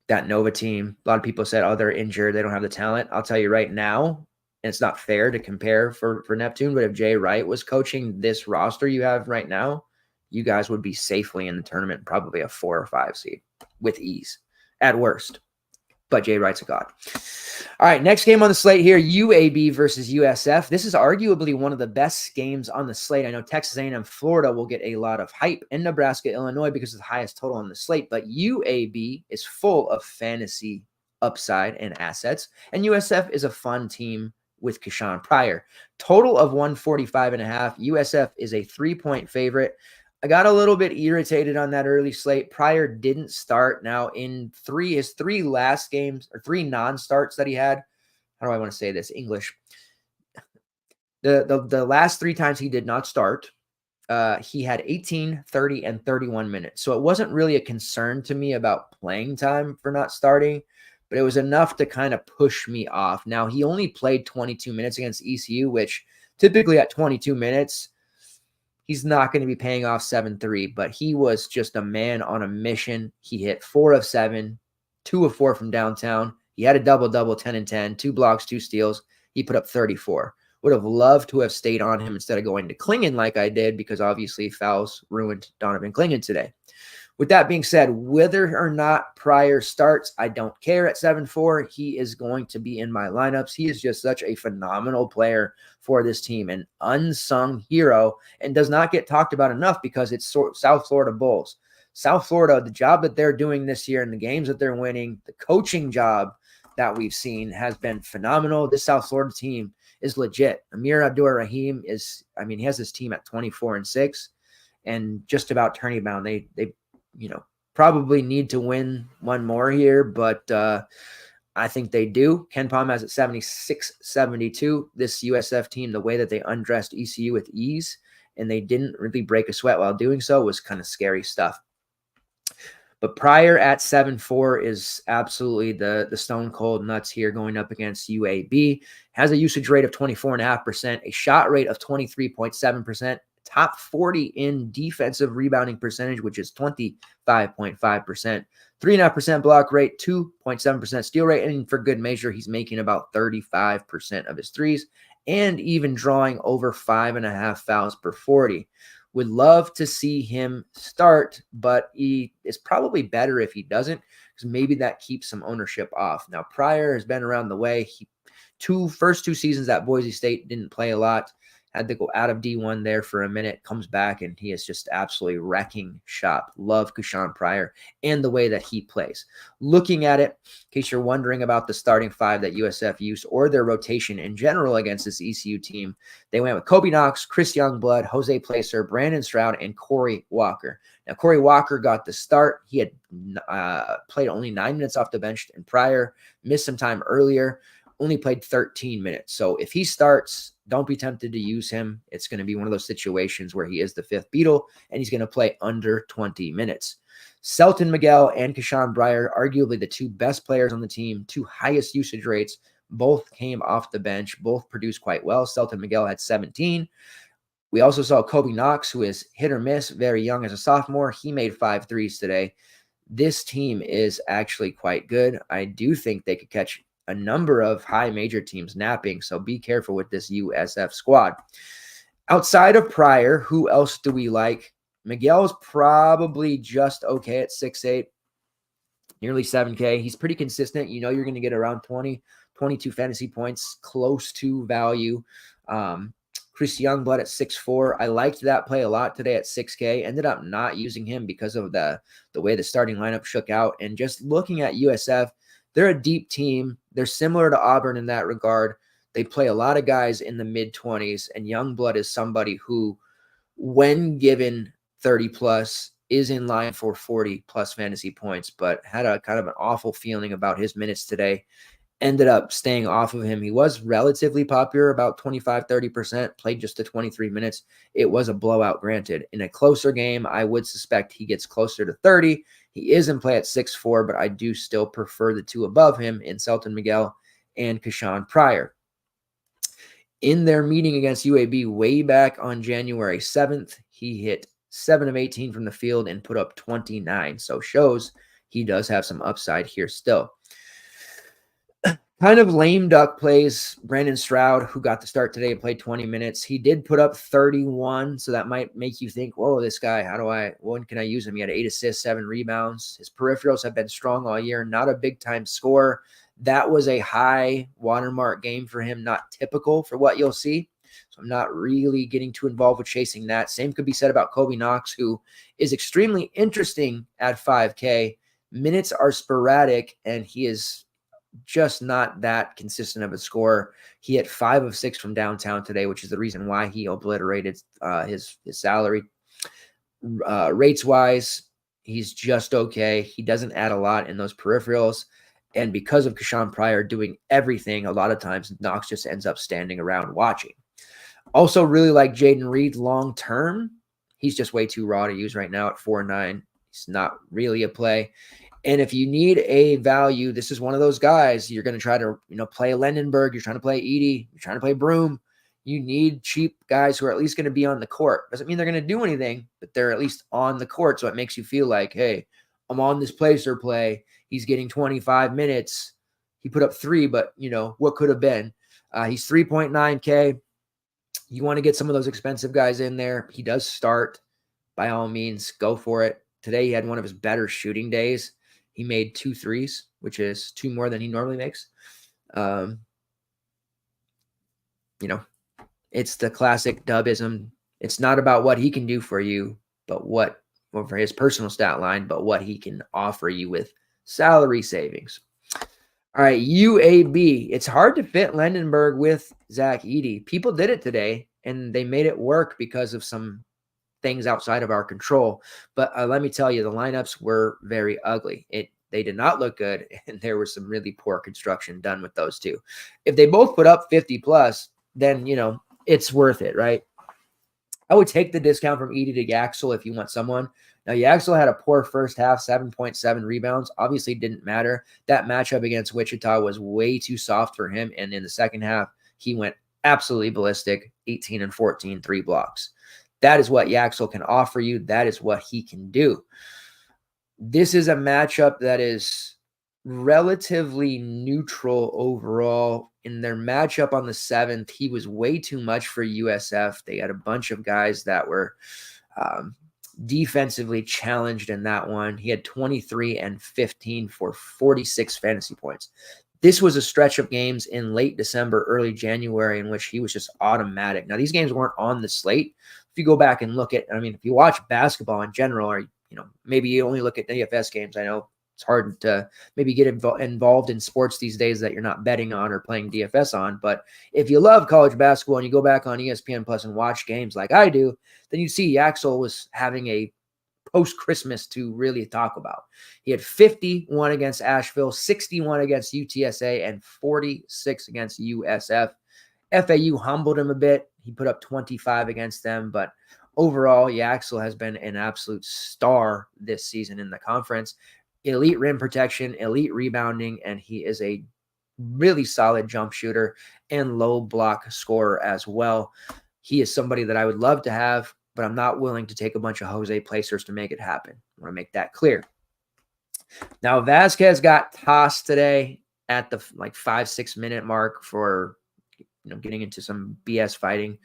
That Nova team, a lot of people said, oh, they're injured, they don't have the talent. I'll tell you right now, and it's not fair to compare for Neptune, but if Jay Wright was coaching this roster you have right now, you guys would be safely in the tournament, probably a 4 or 5 seed with ease at worst. But Jay Wright's a god. All right, next game on the slate here, UAB versus USF. This is arguably one of the best games on the slate. I know Texas A&M Florida will get a lot of hype, and Nebraska Illinois because of the highest total on the slate, but UAB is full of fantasy upside and assets, and USF is a fun team with Keshawn Pryor. Total of 145.5. USF is a 3-point favorite. I got a little bit irritated on that early slate. Pryor didn't start. Now, in his 3 last games, or 3 non-starts that he had, how do I want to say this? English. The last 3 times he did not start, he had 18, 30, and 31 minutes. So it wasn't really a concern to me about playing time for not starting, but it was enough to kind of push me off. Now, he only played 22 minutes against ECU, which typically at 22 minutes, he's not going to be paying off 7-3, but he was just a man on a mission. He hit 4 of 7, 2 of 4 from downtown. He had a double-double, 10 and 10, 2 blocks, 2 steals. He put up 34. Would have loved to have stayed on him instead of going to Klingon like I did, because obviously fouls ruined Donovan Klingon today. With that being said, whether or not Pryor starts, I don't care at 7-4. He is going to be in my lineups. He is just such a phenomenal player for this team, an unsung hero, and does not get talked about enough because it's South Florida Bulls. South Florida, the job that they're doing this year and the games that they're winning, the coaching job that we've seen has been phenomenal. This South Florida team is legit. Amir Abdur-Rahim he has this team at 24-6 and just about turning bound. They probably need to win one more here, but I think they do. Ken Pom has it 76-72. This USF team, the way that they undressed ECU with ease, and they didn't really break a sweat while doing so, was kind of scary stuff. But Pryor at 7-4 is absolutely the stone cold nuts here going up against UAB. Has a usage rate of 24.5%, a shot rate of 23.7%, top 40 in defensive rebounding percentage, which is 25.5%, 3.5% block rate, 2.7% steal rate, and for good measure, he's making about 35% of his threes and even drawing over 5.5 fouls per 40. Would love to see him start, but he is probably better if he doesn't, because maybe that keeps some ownership off. Now, Pryor has been around the way. First two seasons at Boise State didn't play a lot. Had to go out of D1 there for a minute, comes back, and he is just absolutely wrecking shop. Love Kashawn Pryor and the way that he plays. Looking at it, in case you're wondering about the starting five that USF used or their rotation in general against this ECU team, they went with Kobe Knox, Chris Youngblood, Jose Placer, Brandon Stroud, and Corey Walker. Now, Corey Walker got the start. He had played only 9 minutes off the bench, and Pryor missed some time earlier, only played 13 minutes. So if he starts, don't be tempted to use him. It's going to be one of those situations where he is the fifth Beatle and he's going to play under 20 minutes. Selton Miguel and Kashawn Pryor, arguably the two best players on the team, two highest usage rates, both came off the bench, both produced quite well. Selton Miguel had 17. We also saw Kobe Knox, who is hit or miss, very young as a sophomore. He made 5 threes today. This team is actually quite good. I do think they could catch a number of high major teams napping, so be careful with this USF squad. Outside of Pryor, who else do we like? Miguel is probably just okay at 6'8", nearly 7K. He's pretty consistent. You know you're going to get around 20, 22 fantasy points, close to value. Chris Youngblood at 6'4". I liked that play a lot today at 6K. Ended up not using him because of the way the starting lineup shook out. And just looking at USF, they're a deep team. They're similar to Auburn in that regard. They play a lot of guys in the mid-20s, and Youngblood is somebody who, when given 30-plus, is in line for 40-plus fantasy points, but had a kind of an awful feeling about his minutes today. Ended up staying off of him. He was relatively popular, about 25-30%, played just to 23 minutes. It was a blowout, granted. In a closer game, I would suspect he gets closer to 30. He is in play at 6'4", but I do still prefer the two above him in Selton Miguel and Kashawn Pryor. In their meeting against UAB way back on January 7th, he hit 7 of 18 from the field and put up 29. So shows he does have some upside here still. Kind of lame duck plays. Brandon Stroud, who got the start today, played 20 minutes. He did put up 31, so that might make you think, whoa, this guy, when can I use him? He had 8 assists, 7 rebounds. His peripherals have been strong all year, not a big-time scorer. That was a high watermark game for him, not typical for what you'll see. So I'm not really getting too involved with chasing that. Same could be said about Kobe Knox, who is extremely interesting at 5K. Minutes are sporadic, and he is just not that consistent of a scorer. He hit 5 of 6 from downtown today, which is the reason why he obliterated his salary. Rates-wise, he's just okay. He doesn't add a lot in those peripherals. And because of Kashawn Pryor doing everything, a lot of times Knox just ends up standing around watching. Also really like Jaden Reed long-term. He's just way too raw to use right now at 4.9. He's not really a play. And if you need a value, this is one of those guys. You're going to try to, play Lendenberg. You're trying to play Edey. You're trying to play Broom. You need cheap guys who are at least going to be on the court. Doesn't mean they're going to do anything, but they're at least on the court. So it makes you feel like, hey, I'm on this Placer play. He's getting 25 minutes. He put up 3, but, what could have been? He's 3.9K. You want to get some of those expensive guys in there. He does start. By all means, go for it. Today he had one of his better shooting days. He made 2 threes, which is 2 more than he normally makes. It's the classic Dubism. It's not about what he can do for you, for his personal stat line, but what he can offer you with salary savings. All right, UAB. It's hard to fit Lendenberg with Zach Edey. People did it today, and they made it work because of some things outside of our control. But let me tell you, the lineups were very ugly. They did not look good, and there was some really poor construction done with those two. If they both put up 50+, then, it's worth it, right? I would take the discount from Edey to Yaxel if you want someone. Now, Yaxel had a poor first half, 7.7 rebounds. Obviously, didn't matter. That matchup against Wichita was way too soft for him, and in the second half, he went absolutely ballistic, 18 and 14, 3 blocks. That is what Yaxel can offer you. That is what he can do. This is a matchup that is relatively neutral overall. In their matchup on the 7th, he was way too much for USF. They had a bunch of guys that were defensively challenged in that one. He had 23 and 15 for 46 fantasy points. This was a stretch of games in late December, early January, in which he was just automatic. Now, these games weren't on the slate. If you go back and look at, if you watch basketball in general, or, maybe you only look at DFS games. I know it's hard to maybe get involved in sports these days that you're not betting on or playing DFS on. But if you love college basketball and you go back on ESPN Plus and watch games like I do, then you see Yaxel was having a post-Christmas to really talk about. He had 51 against Asheville, 61 against UTSA, and 46 against USF. FAU humbled him a bit. He put up 25 against them, but overall, Yaxel has been an absolute star this season in the conference. Elite rim protection, elite rebounding, and he is a really solid jump shooter and low block scorer as well. He is somebody that I would love to have, but I'm not willing to take a bunch of Jose placers to make it happen. I want to make that clear. Now, Vasquez got tossed today at the 5-6 minute mark for getting into some BS fighting.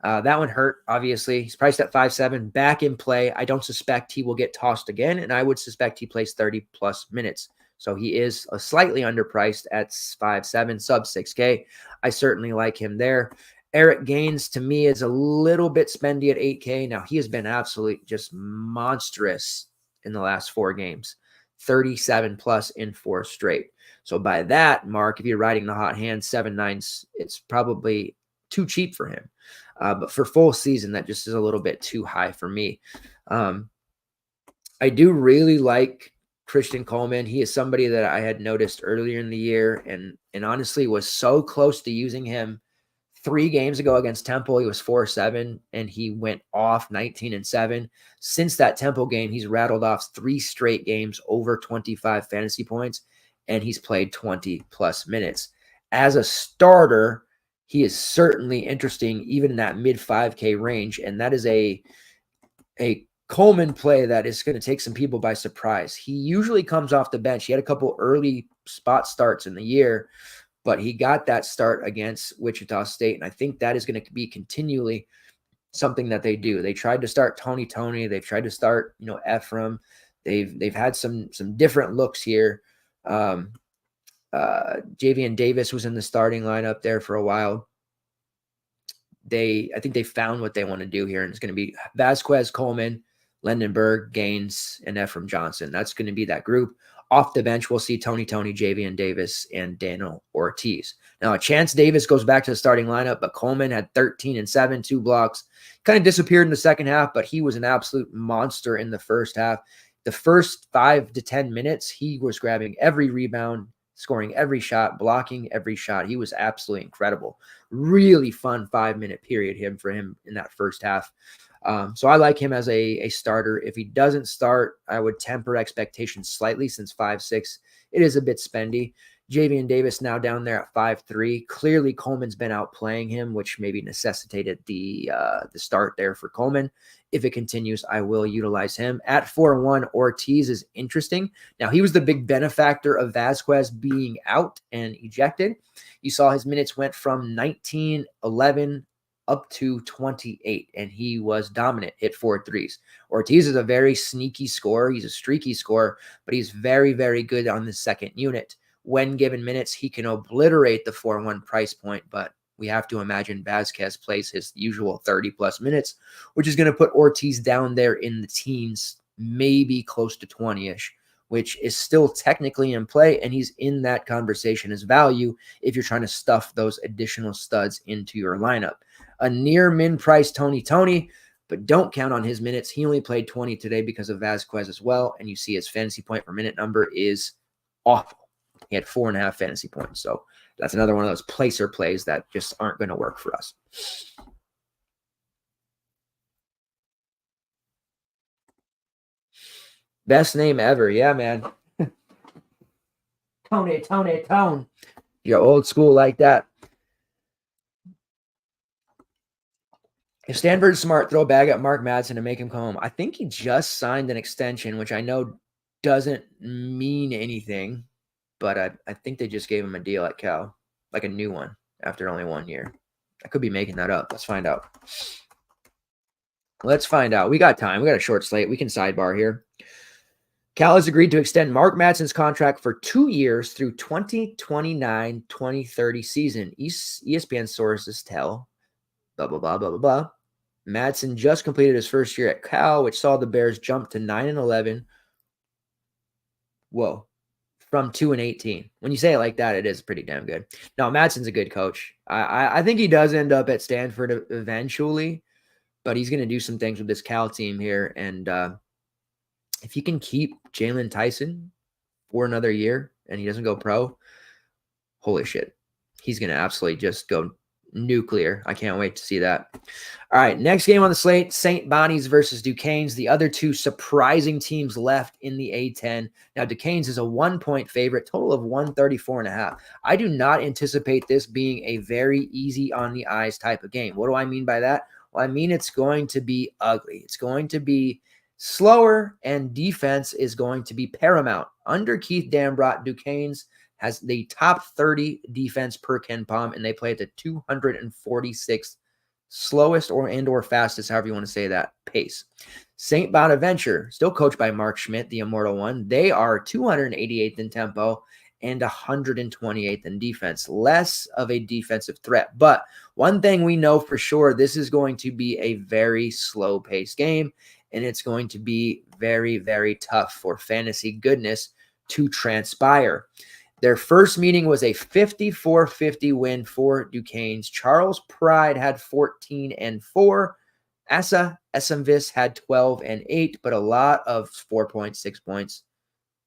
That one hurt, obviously. He's priced at 5.7, back in play. I don't suspect he will get tossed again, and I would suspect he plays 30-plus minutes. So he is slightly underpriced at 5.7, sub 6K. I certainly like him there. Eric Gaines, to me, is a little bit spendy at 8K. Now, he has been absolutely just monstrous in the last 4 games. 37-plus in 4 straight. So by that mark, if you're riding the hot hand, 7.9, it's probably too cheap for him. But for full season, that just is a little bit too high for me. I do really like Christian Coleman. He is somebody that I had noticed earlier in the year and honestly was so close to using him 3 games ago against Temple. He was 4-7 and he went off 19-7. Since that Temple game, he's rattled off 3 straight games over 25 fantasy points, and he's played 20-plus minutes. As a starter, he is certainly interesting, even in that mid 5K range. And that is a Coleman play that is going to take some people by surprise. He usually comes off the bench. He had a couple early spot starts in the year, but he got that start against Wichita State. And I think that is going to be continually something that they do. They tried to start Tony. They've tried to start, Ephraim. They've had some different looks here. Javian Davis was in the starting lineup there for a while. I think they found what they want to do here, and it's going to be Vasquez, Coleman, Lendenberg, Gaines, and Ephraim Johnson. That's going to be that group. Off the bench, we'll see Tony, Javian Davis, and Daniel Ortiz. Now, Chance Davis goes back to the starting lineup, but Coleman had 13-7, 2 blocks. Kind of disappeared in the second half, but he was an absolute monster in the first half. The first 5 to 10 minutes, he was grabbing every rebound, scoring every shot, blocking every shot. He was absolutely incredible. Really fun 5-minute period for him in that first half. So I like him as a starter. If he doesn't start, I would temper expectations slightly since 5.6. It is a bit spendy. Javian Davis now down there at 5.3. Clearly, Coleman's been outplaying him, which maybe necessitated the start there for Coleman. If it continues, I will utilize him. At 4.1, Ortiz is interesting. Now, he was the big benefactor of Vasquez being out and ejected. You saw his minutes went from 19, 11, up to 28, and he was dominant, hit 4 threes. Ortiz is a very sneaky scorer. He's a streaky scorer, but he's very, very good on the second unit. When given minutes, he can obliterate the 4-1 price point, but we have to imagine Vasquez plays his usual 30-plus minutes, which is going to put Ortiz down there in the teens, maybe close to 20-ish, which is still technically in play, and he's in that conversation as value if you're trying to stuff those additional studs into your lineup. A near min price Tony, but don't count on his minutes. He only played 20 today because of Vasquez as well, and you see his fantasy point per minute number is awful. He had 4.5 fantasy points, so that's another one of those placer plays that just aren't going to work for us. Best name ever. Yeah, man. Tone. You're old school like that. If Stanford's smart, throw a bag at Mark Madsen and make him come home. I think he just signed an extension, which I know doesn't mean anything. but I think they just gave him a deal at Cal, like a new one after only 1 year. I could be making that up. Let's find out. We got time. We got a short slate. We can sidebar here. Cal has agreed to extend Mark Madsen's contract for 2 years through 2029-2030 season. ESPN sources tell blah, blah, blah, blah, blah, blah. Madsen just completed his first year at Cal, which saw the Bears jump to 9-11. Whoa. From 2-18. When you say it like that, it is pretty damn good. No, Madsen's a good coach. I think he does end up at Stanford eventually, but he's going to do some things with this Cal team here. And if you can keep Jalen Tyson for another year and he doesn't go pro, holy shit. He's going to absolutely just go nuclear. I can't wait to see that. All right, next game on the slate, St. Bonnie's versus Duquesne's, the other two surprising teams left in the A10. Now, Duquesne's is a 1-point favorite, total of 134.5. I do not anticipate this being a very easy on the eyes type of game. What do I mean by that? Well, I mean it's going to be ugly. It's going to be slower, and defense is going to be paramount. Under Keith Dambrot, Duquesne's has the top 30 defense per KenPom, and they play at the 246th slowest or fastest, however you want to say that, pace. St. Bonaventure, still coached by Mark Schmidt, the immortal one, they are 288th in tempo and 128th in defense. Less of a defensive threat. But one thing we know for sure, this is going to be a very slow-paced game, and it's going to be very, very tough for fantasy goodness to transpire. Their first meeting was a 54-50 win for Duquesne's. Charles Pride had 14-4. Asa Esmvis had 12-8, but a lot of 4 points, 6 points,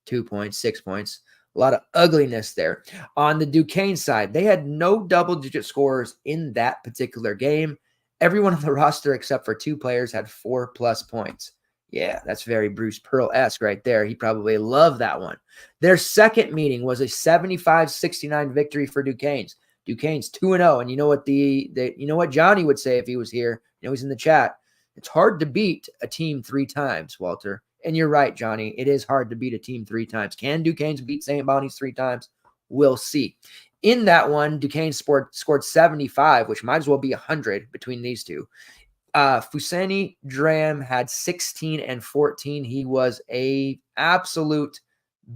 2 points, 6 points. A lot of ugliness there. On the Duquesne side, they had no double-digit scorers in that particular game. Everyone on the roster except for 2 players had 4+ points. Yeah, that's very Bruce Pearl-esque right there. He probably loved that one. Their second meeting was a 75-69 victory for Duquesne's. Duquesne's 2-0, and you know what you know what Johnny would say if he was here. You know he's in the chat. It's hard to beat a team 3 times, Walter. And you're right, Johnny. It is hard to beat a team 3 times. Can Duquesne's beat St. Bonnie's 3 times? We'll see. In that one, Duquesne scored 75, which might as well be 100 between these two. Fuseni Dram had 16-14. He was a absolute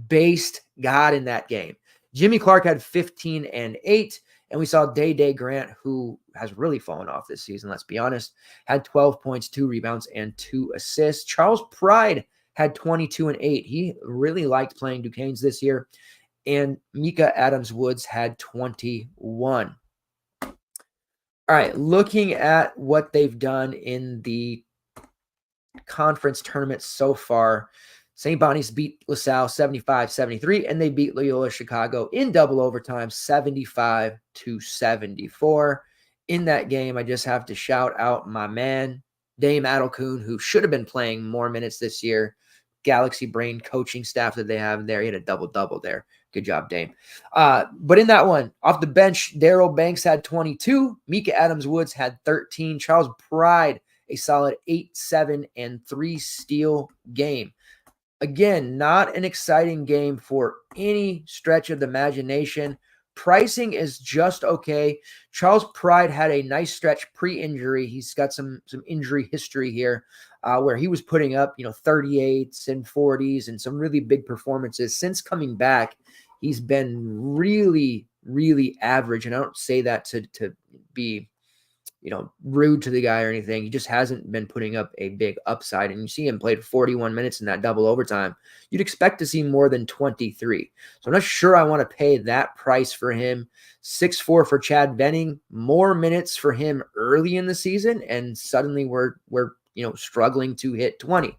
based god in that game. Jimmy Clark had 15-8, and we saw Day Grant, who has really fallen off this season, let's be honest, had 12 points, 2 rebounds, and 2 assists. Charles Pride had 22-8. He really liked playing Duquesne's this year. And Mika Adams-Woods had 21. All right, looking at what they've done in the conference tournament so far, St. Bonnie's beat LaSalle 75-73, and they beat Loyola Chicago in double overtime 75-74. In that game, I just have to shout out my man, Dame Adelkuhn, who should have been playing more minutes this year. Galaxy Brain coaching staff that they have there. He had a double-double there. Good job, Dame. But in that one, off the bench, Daryl Banks had 22. Mika Adams-Woods had 13. Charles Pride, a solid 8, 7, and 3 steal game. Again, not an exciting game for any stretch of the imagination. Pricing is just okay. Charles Pride had a nice stretch pre-injury. He's got some injury history here where he was putting up, 38s and 40s and some really big performances. Since coming back, he's been really, really average. And I don't say that to be, rude to the guy or anything. He just hasn't been putting up a big upside. And you see him played 41 minutes in that double overtime. You'd expect to see more than 23. So I'm not sure I want to pay that price for him. 6'4" for Chad Benning, more minutes for him early in the season. And suddenly we're struggling to hit 20.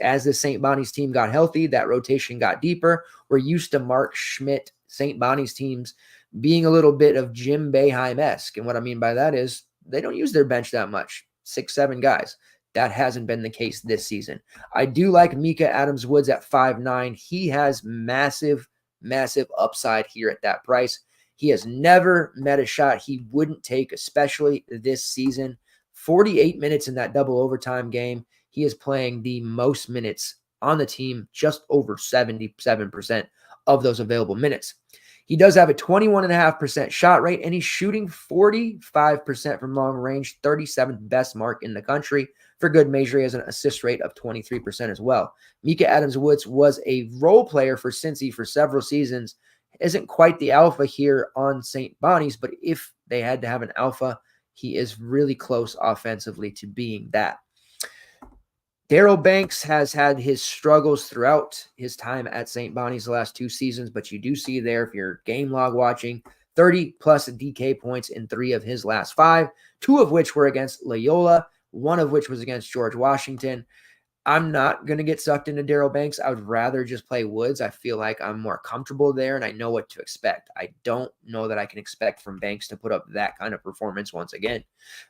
As the St. Bonnie's team got healthy, that rotation got deeper. We're used to Mark Schmidt, St. Bonnie's teams being a little bit of Jim Boeheim-esque. And what I mean by that is they don't use their bench that much, 6, 7 guys. That hasn't been the case this season. I do like Mika Adams-Woods at 5'9". He has massive, massive upside here at that price. He has never met a shot he wouldn't take, especially this season. 48 minutes in that double overtime game. He is playing the most minutes on the team, just over 77% of those available minutes. He does have a 21.5% shot rate, and he's shooting 45% from long range, 37th best mark in the country. For good measure, he has an assist rate of 23% as well. Mika Adams-Woods was a role player for Cincy for several seasons. Isn't quite the alpha here on St. Bonnie's, but if they had to have an alpha, he is really close offensively to being that. Daryl Banks has had his struggles throughout his time at St. Bonnie's the last 2 seasons, but you do see there, if you're game log watching, 30-plus DK points in 3 of his last 5, 2 of which were against Loyola, 1 of which was against George Washington. I'm not going to get sucked into Daryl Banks. I would rather just play Woods. I feel like I'm more comfortable there, and I know what to expect. I don't know that I can expect from Banks to put up that kind of performance once again.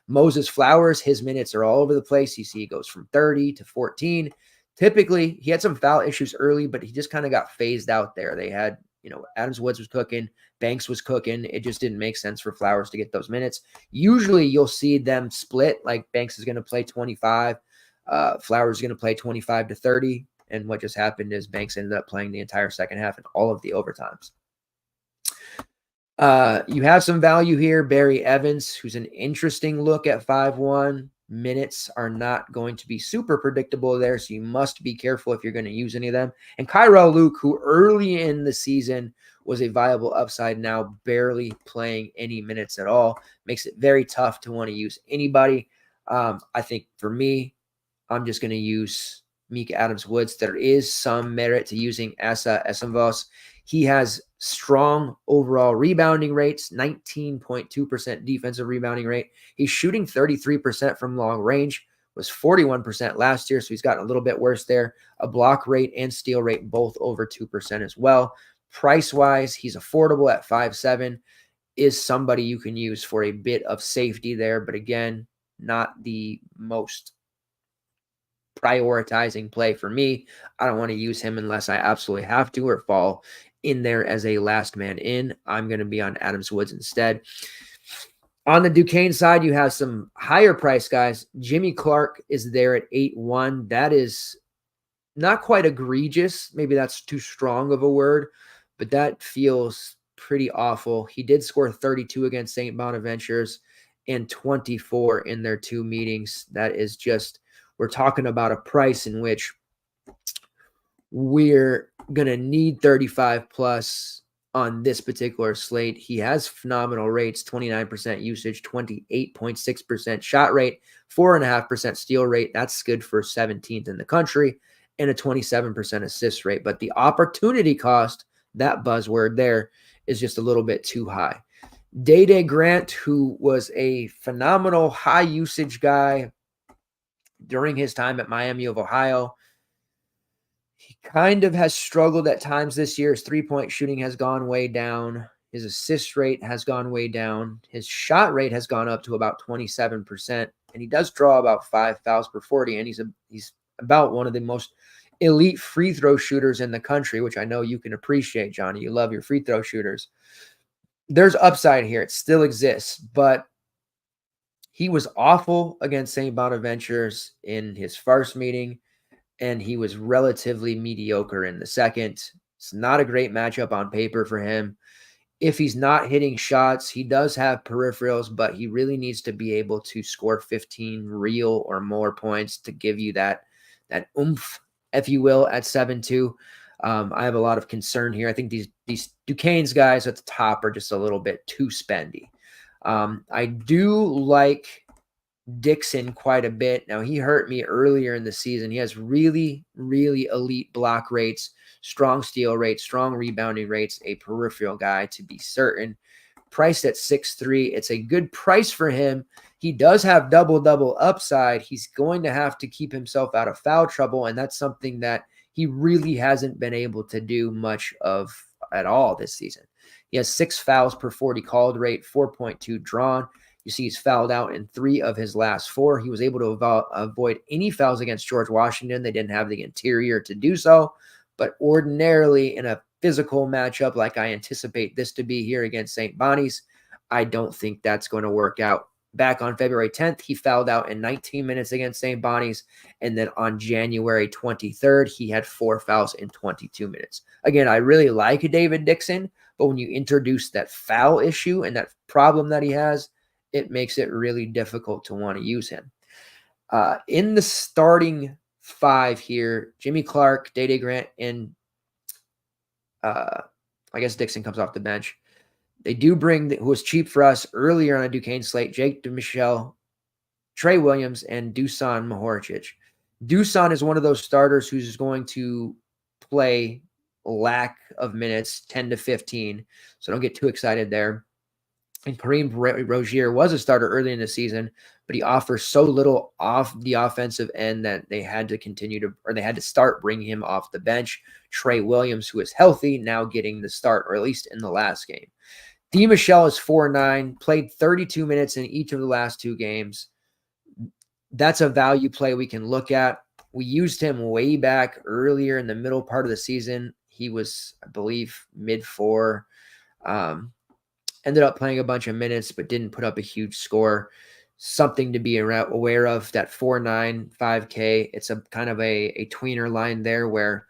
Moses Flowers, his minutes are all over the place. You see he goes from 30 to 14. Typically, he had some foul issues early, but he just kind of got phased out there. They had, Adams-Woods was cooking, Banks was cooking. It just didn't make sense for Flowers to get those minutes. Usually, you'll see them split, like Banks is going to play 25. Flowers is going to play 25 to 30. And what just happened is Banks ended up playing the entire second half and all of the overtimes. You have some value here. Barry Evans, who's an interesting look at 5-1. Minutes are not going to be super predictable there, so you must be careful if you're going to use any of them. And Kyrell Luke, who early in the season was a viable upside, now barely playing any minutes at all. Makes it very tough to want to use anybody. I think for me, I'm just going to use Mika Adams-Woods. There is some merit to using Asa Esenvos. He has strong overall rebounding rates, 19.2% defensive rebounding rate. He's shooting 33% from long range, was 41% last year, so he's gotten a little bit worse there. A block rate and steal rate both over 2% as well. Price-wise, he's affordable at 5.7, is somebody you can use for a bit of safety there, but again, not the most prioritizing play for me. I don't want to use him unless I absolutely have to or fall in there as a last man in. I'm going to be on Adams-Woods instead. On the Duquesne side, you have some higher price guys. Jimmy Clark is there at 8-1. That is not quite egregious. Maybe that's too strong of a word, but that feels pretty awful. He did score 32 against St. Bonaventures and 24 in their 2 meetings. That is just, we're talking about a price in which we're going to need 35 plus on this particular slate. He has phenomenal rates, 29% usage, 28.6% shot rate, 4.5% steal rate. That's good for 17th in the country, and a 27% assist rate. But the opportunity cost, that buzzword there, is just a little bit too high. Day Grant, who was a phenomenal high usage guy during his time at Miami of Ohio, he kind of has struggled at times this year. His three-point shooting has gone way down. His assist rate has gone way down. His shot rate has gone up to about 27%, and he does draw about 5 fouls per 40, and he's about one of the most elite free throw shooters in the country, which I know you can appreciate, Johnny. You love your free throw shooters. There's upside here. It still exists, but he was awful against St. Bonaventures in his first meeting, and he was relatively mediocre in the second. It's not a great matchup on paper for him. If he's not hitting shots, he does have peripherals, but he really needs to be able to score 15 real or more points to give you that oomph, if you will, at 7-2. I have a lot of concern here. I think these Duquesne's guys at the top are just a little bit too spendy. I do like Dixon quite a bit. Now, he hurt me earlier in the season. He has really, really elite block rates, strong steal rates, strong rebounding rates, a peripheral guy to be certain. Priced at 6.3, it's a good price for him. He does have double-double upside. He's going to have to keep himself out of foul trouble, and that's something that he really hasn't been able to do much of at all this season. He has 6 fouls per 40 called rate, 4.2 drawn. You see he's fouled out in 3 of his last 4. He was able to avoid any fouls against George Washington. They didn't have the interior to do so. But ordinarily in a physical matchup like I anticipate this to be here against St. Bonnie's, I don't think that's going to work out back on February 10th, he fouled out in 19 minutes against St. Bonnie's. And then on January 23rd, he had 4 fouls in 22 minutes. Again, I really like David Dixon, but when you introduce that foul issue and that problem that he has, it makes it really difficult to want to use him. In the starting 5 here, Jimmy Clark, Day Grant, and I guess Dixon comes off the bench. They do bring, who was cheap for us earlier on a Duquesne slate, Jake DeMichelle, Trey Williams, and Dusan Mahoricic. Dusan is one of those starters who's going to play lack of minutes, 10 to 15, so don't get too excited there. And Kareem Rozier was a starter early in the season, but he offers so little off the offensive end that they had to start bringing him off the bench. Trey Williams, who is healthy, now getting the start, or at least in the last game. DeMichelle is 4'9", played 32 minutes in each of the last 2 games. That's a value play we can look at. We used him way back earlier in the middle part of the season. He was, I believe, mid-4. Ended up playing a bunch of minutes, but didn't put up a huge score. Something to be aware of, that 4.9 5K. It's a kind of a tweener line there where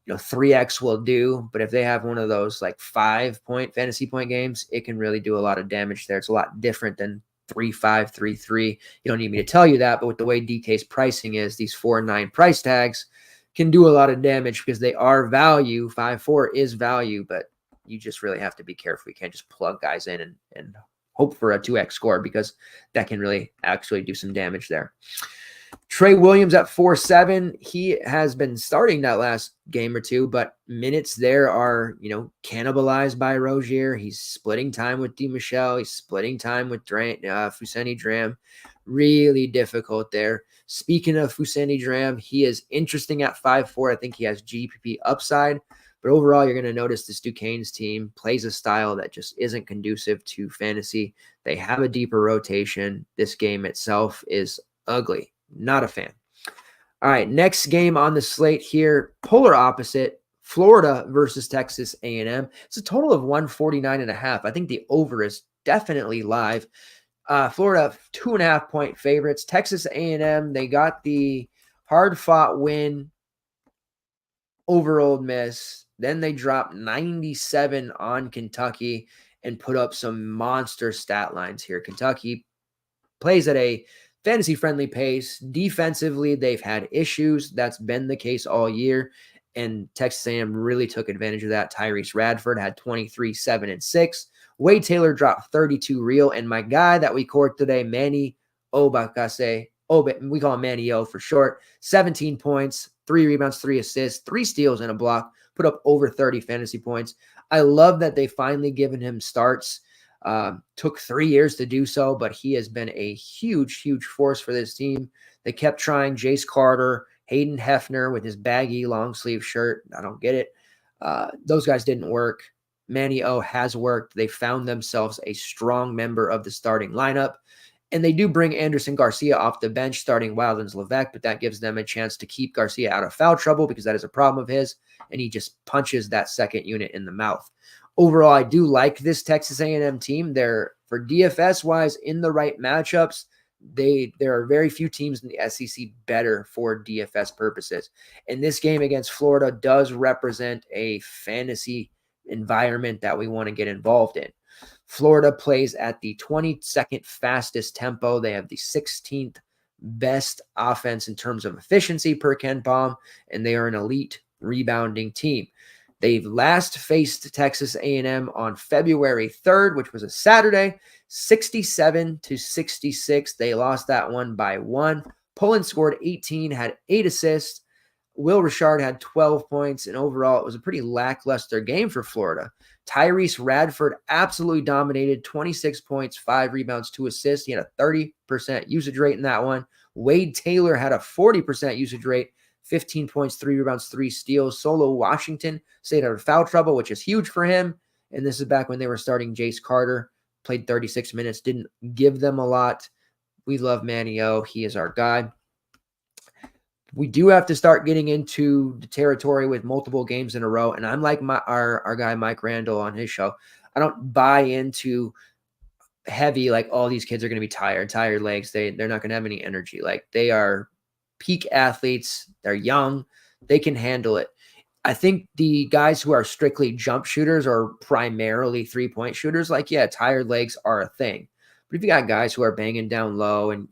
3x will do, but if they have one of those like 5-point fantasy point games, it can really do a lot of damage there. It's a lot different than 3.5, 3.3. You don't need me to tell you that, but with the way DK's pricing is, these 4.9 price tags can do a lot of damage because they are value. 5.4 is value, but you just really have to be careful. You can't just plug guys in and hope for a 2x score, because that can really actually do some damage there. Trey Williams at 4.7. He has been starting that last game or 2, but minutes there are, cannibalized by Rozier. He's splitting time with DeMichelle. He's splitting time with Fousseyni Dram. Really difficult there. Speaking of Fousseyni Dram, he is interesting at 5.4. I think he has GPP upside. But overall, you're going to notice this Duquesne's team plays a style that just isn't conducive to fantasy. They have a deeper rotation. This game itself is ugly. Not a fan. All right, next game on the slate here, polar opposite, Florida versus Texas A&M. It's a total of 149.5. I think the over is definitely live. Florida, 2.5-point favorites. Texas A&M, they got the hard-fought win over Ole Miss. Then they dropped 97 on Kentucky and put up some monster stat lines here. Kentucky plays at a fantasy-friendly pace. Defensively, they've had issues. That's been the case all year, and Texas A&M really took advantage of that. Tyrese Radford had 23, 7, and 6. Wade Taylor dropped 32 real, and my guy that we court today, Manny Obakase, we call him Manny O for short, 17 points, 3 rebounds, 3 assists, 3 steals, and a block, put up over 30 fantasy points. I love that they finally given him starts. Took 3 years to do so, but he has been a huge, huge force for this team. They kept trying Jace Carter, Hayden Hefner with his baggy long sleeve shirt. I don't get it. Those guys didn't work. Manny O has worked. They found themselves a strong member of the starting lineup. And they do bring Anderson Garcia off the bench, starting Wildens Levesque, but that gives them a chance to keep Garcia out of foul trouble, because that is a problem of his, and he just punches that second unit in the mouth. Overall, I do like this Texas A&M team. They're, for DFS-wise, in the right matchups. There are very few teams in the SEC better for DFS purposes. And this game against Florida does represent a fantasy environment that we want to get involved in. Florida plays at the 22nd fastest tempo. They have the 16th best offense in terms of efficiency per Ken Palm, and they are an elite rebounding team. They've last faced Texas A&M on February 3rd, which was a Saturday, 67-66. They lost that one by 1. Pullen scored 18, had 8 assists. Will Richard had 12 points, and overall it was a pretty lackluster game for Florida. Tyrese Radford absolutely dominated, 26 points, 5 rebounds, 2 assists. He had a 30% usage rate in that one. Wade Taylor had a 40% usage rate, 15 points, 3 rebounds, 3 steals. Solo Washington stayed out of foul trouble, which is huge for him. And this is back when they were starting Jace Carter. Played 36 minutes, didn't give them a lot. We love Manny O. He is our guy. We do have to start getting into the territory with multiple games in a row. And I'm like our guy Mike Randall on his show. I don't buy into heavy, like all these kids are going to be tired legs. They're not going to have any energy. Like they are peak athletes. They're young. They can handle it. I think the guys who are strictly jump shooters or primarily 3-point shooters, like, yeah, tired legs are a thing. But if you got guys who are banging down low and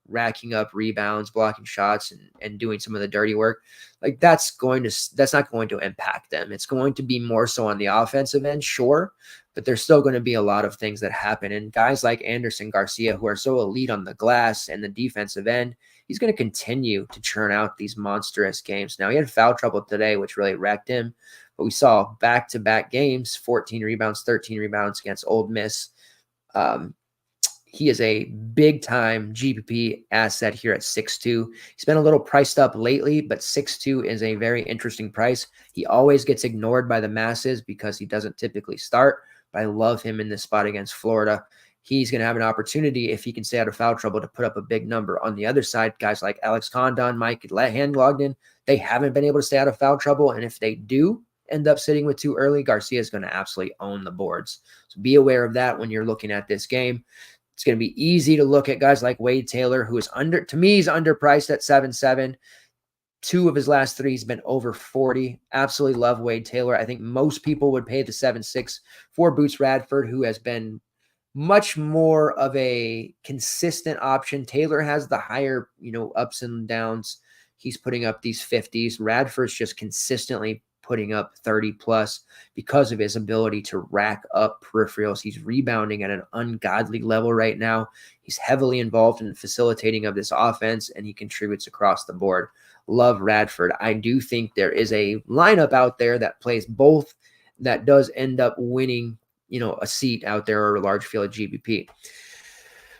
racking up rebounds, blocking shots, and doing some of the dirty work, like that's not going to impact them. It's going to be more so on the offensive end, sure, but there's still going to be a lot of things that happen. And guys like Anderson Garcia, who are so elite on the glass and the defensive end, he's going to continue to churn out these monstrous games. Now, he had foul trouble today, which really wrecked him, but we saw back-to-back games, 14 rebounds, 13 rebounds against Ole Miss. He is a big-time GPP asset here at 6'2". He's been a little priced up lately, but 6'2" is a very interesting price. He always gets ignored by the masses because he doesn't typically start, but I love him in this spot against Florida. He's going to have an opportunity, if he can stay out of foul trouble, to put up a big number. On the other side, guys like Alex Condon, Mike Handlogden, they haven't been able to stay out of foul trouble, and if they do end up sitting with too early, Garcia is going to absolutely own the boards. So be aware of that when you're looking at this game. It's going to be easy to look at guys like Wade Taylor, who is he's underpriced at 7.7. 2 of his last 3 has been over 40. Absolutely love Wade Taylor. I think most people would pay the 7.6 for Boots Radford, who has been much more of a consistent option. Taylor has the higher, ups and downs. He's putting up these 50s. Radford's just consistently putting up 30 plus because of his ability to rack up peripherals. He's rebounding at an ungodly level right now. He's heavily involved in the facilitating of this offense, and he contributes across the board. Love Radford. I do think there is a lineup out there that plays both that does end up winning, a seat out there or a large field of GBP.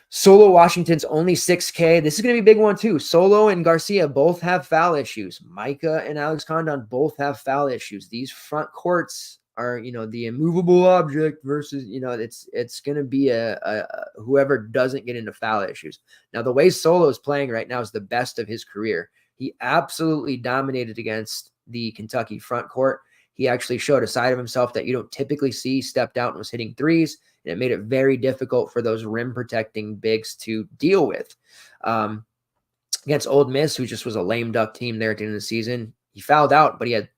Solo Washington's only 6K. This is going to be a big one too. Solo and Garcia both have foul issues. Micah and Alex Condon both have foul issues. These front courts are, the immovable object versus, it's going to be a whoever doesn't get into foul issues. Now, the way Solo is playing right now is the best of his career. He absolutely dominated against the Kentucky front court. He actually showed a side of himself that you don't typically see. He stepped out and was hitting threes, and it made it very difficult for those rim protecting bigs to deal with. Against Ole Miss, who just was a lame duck team there at the end of the season, he fouled out, but he had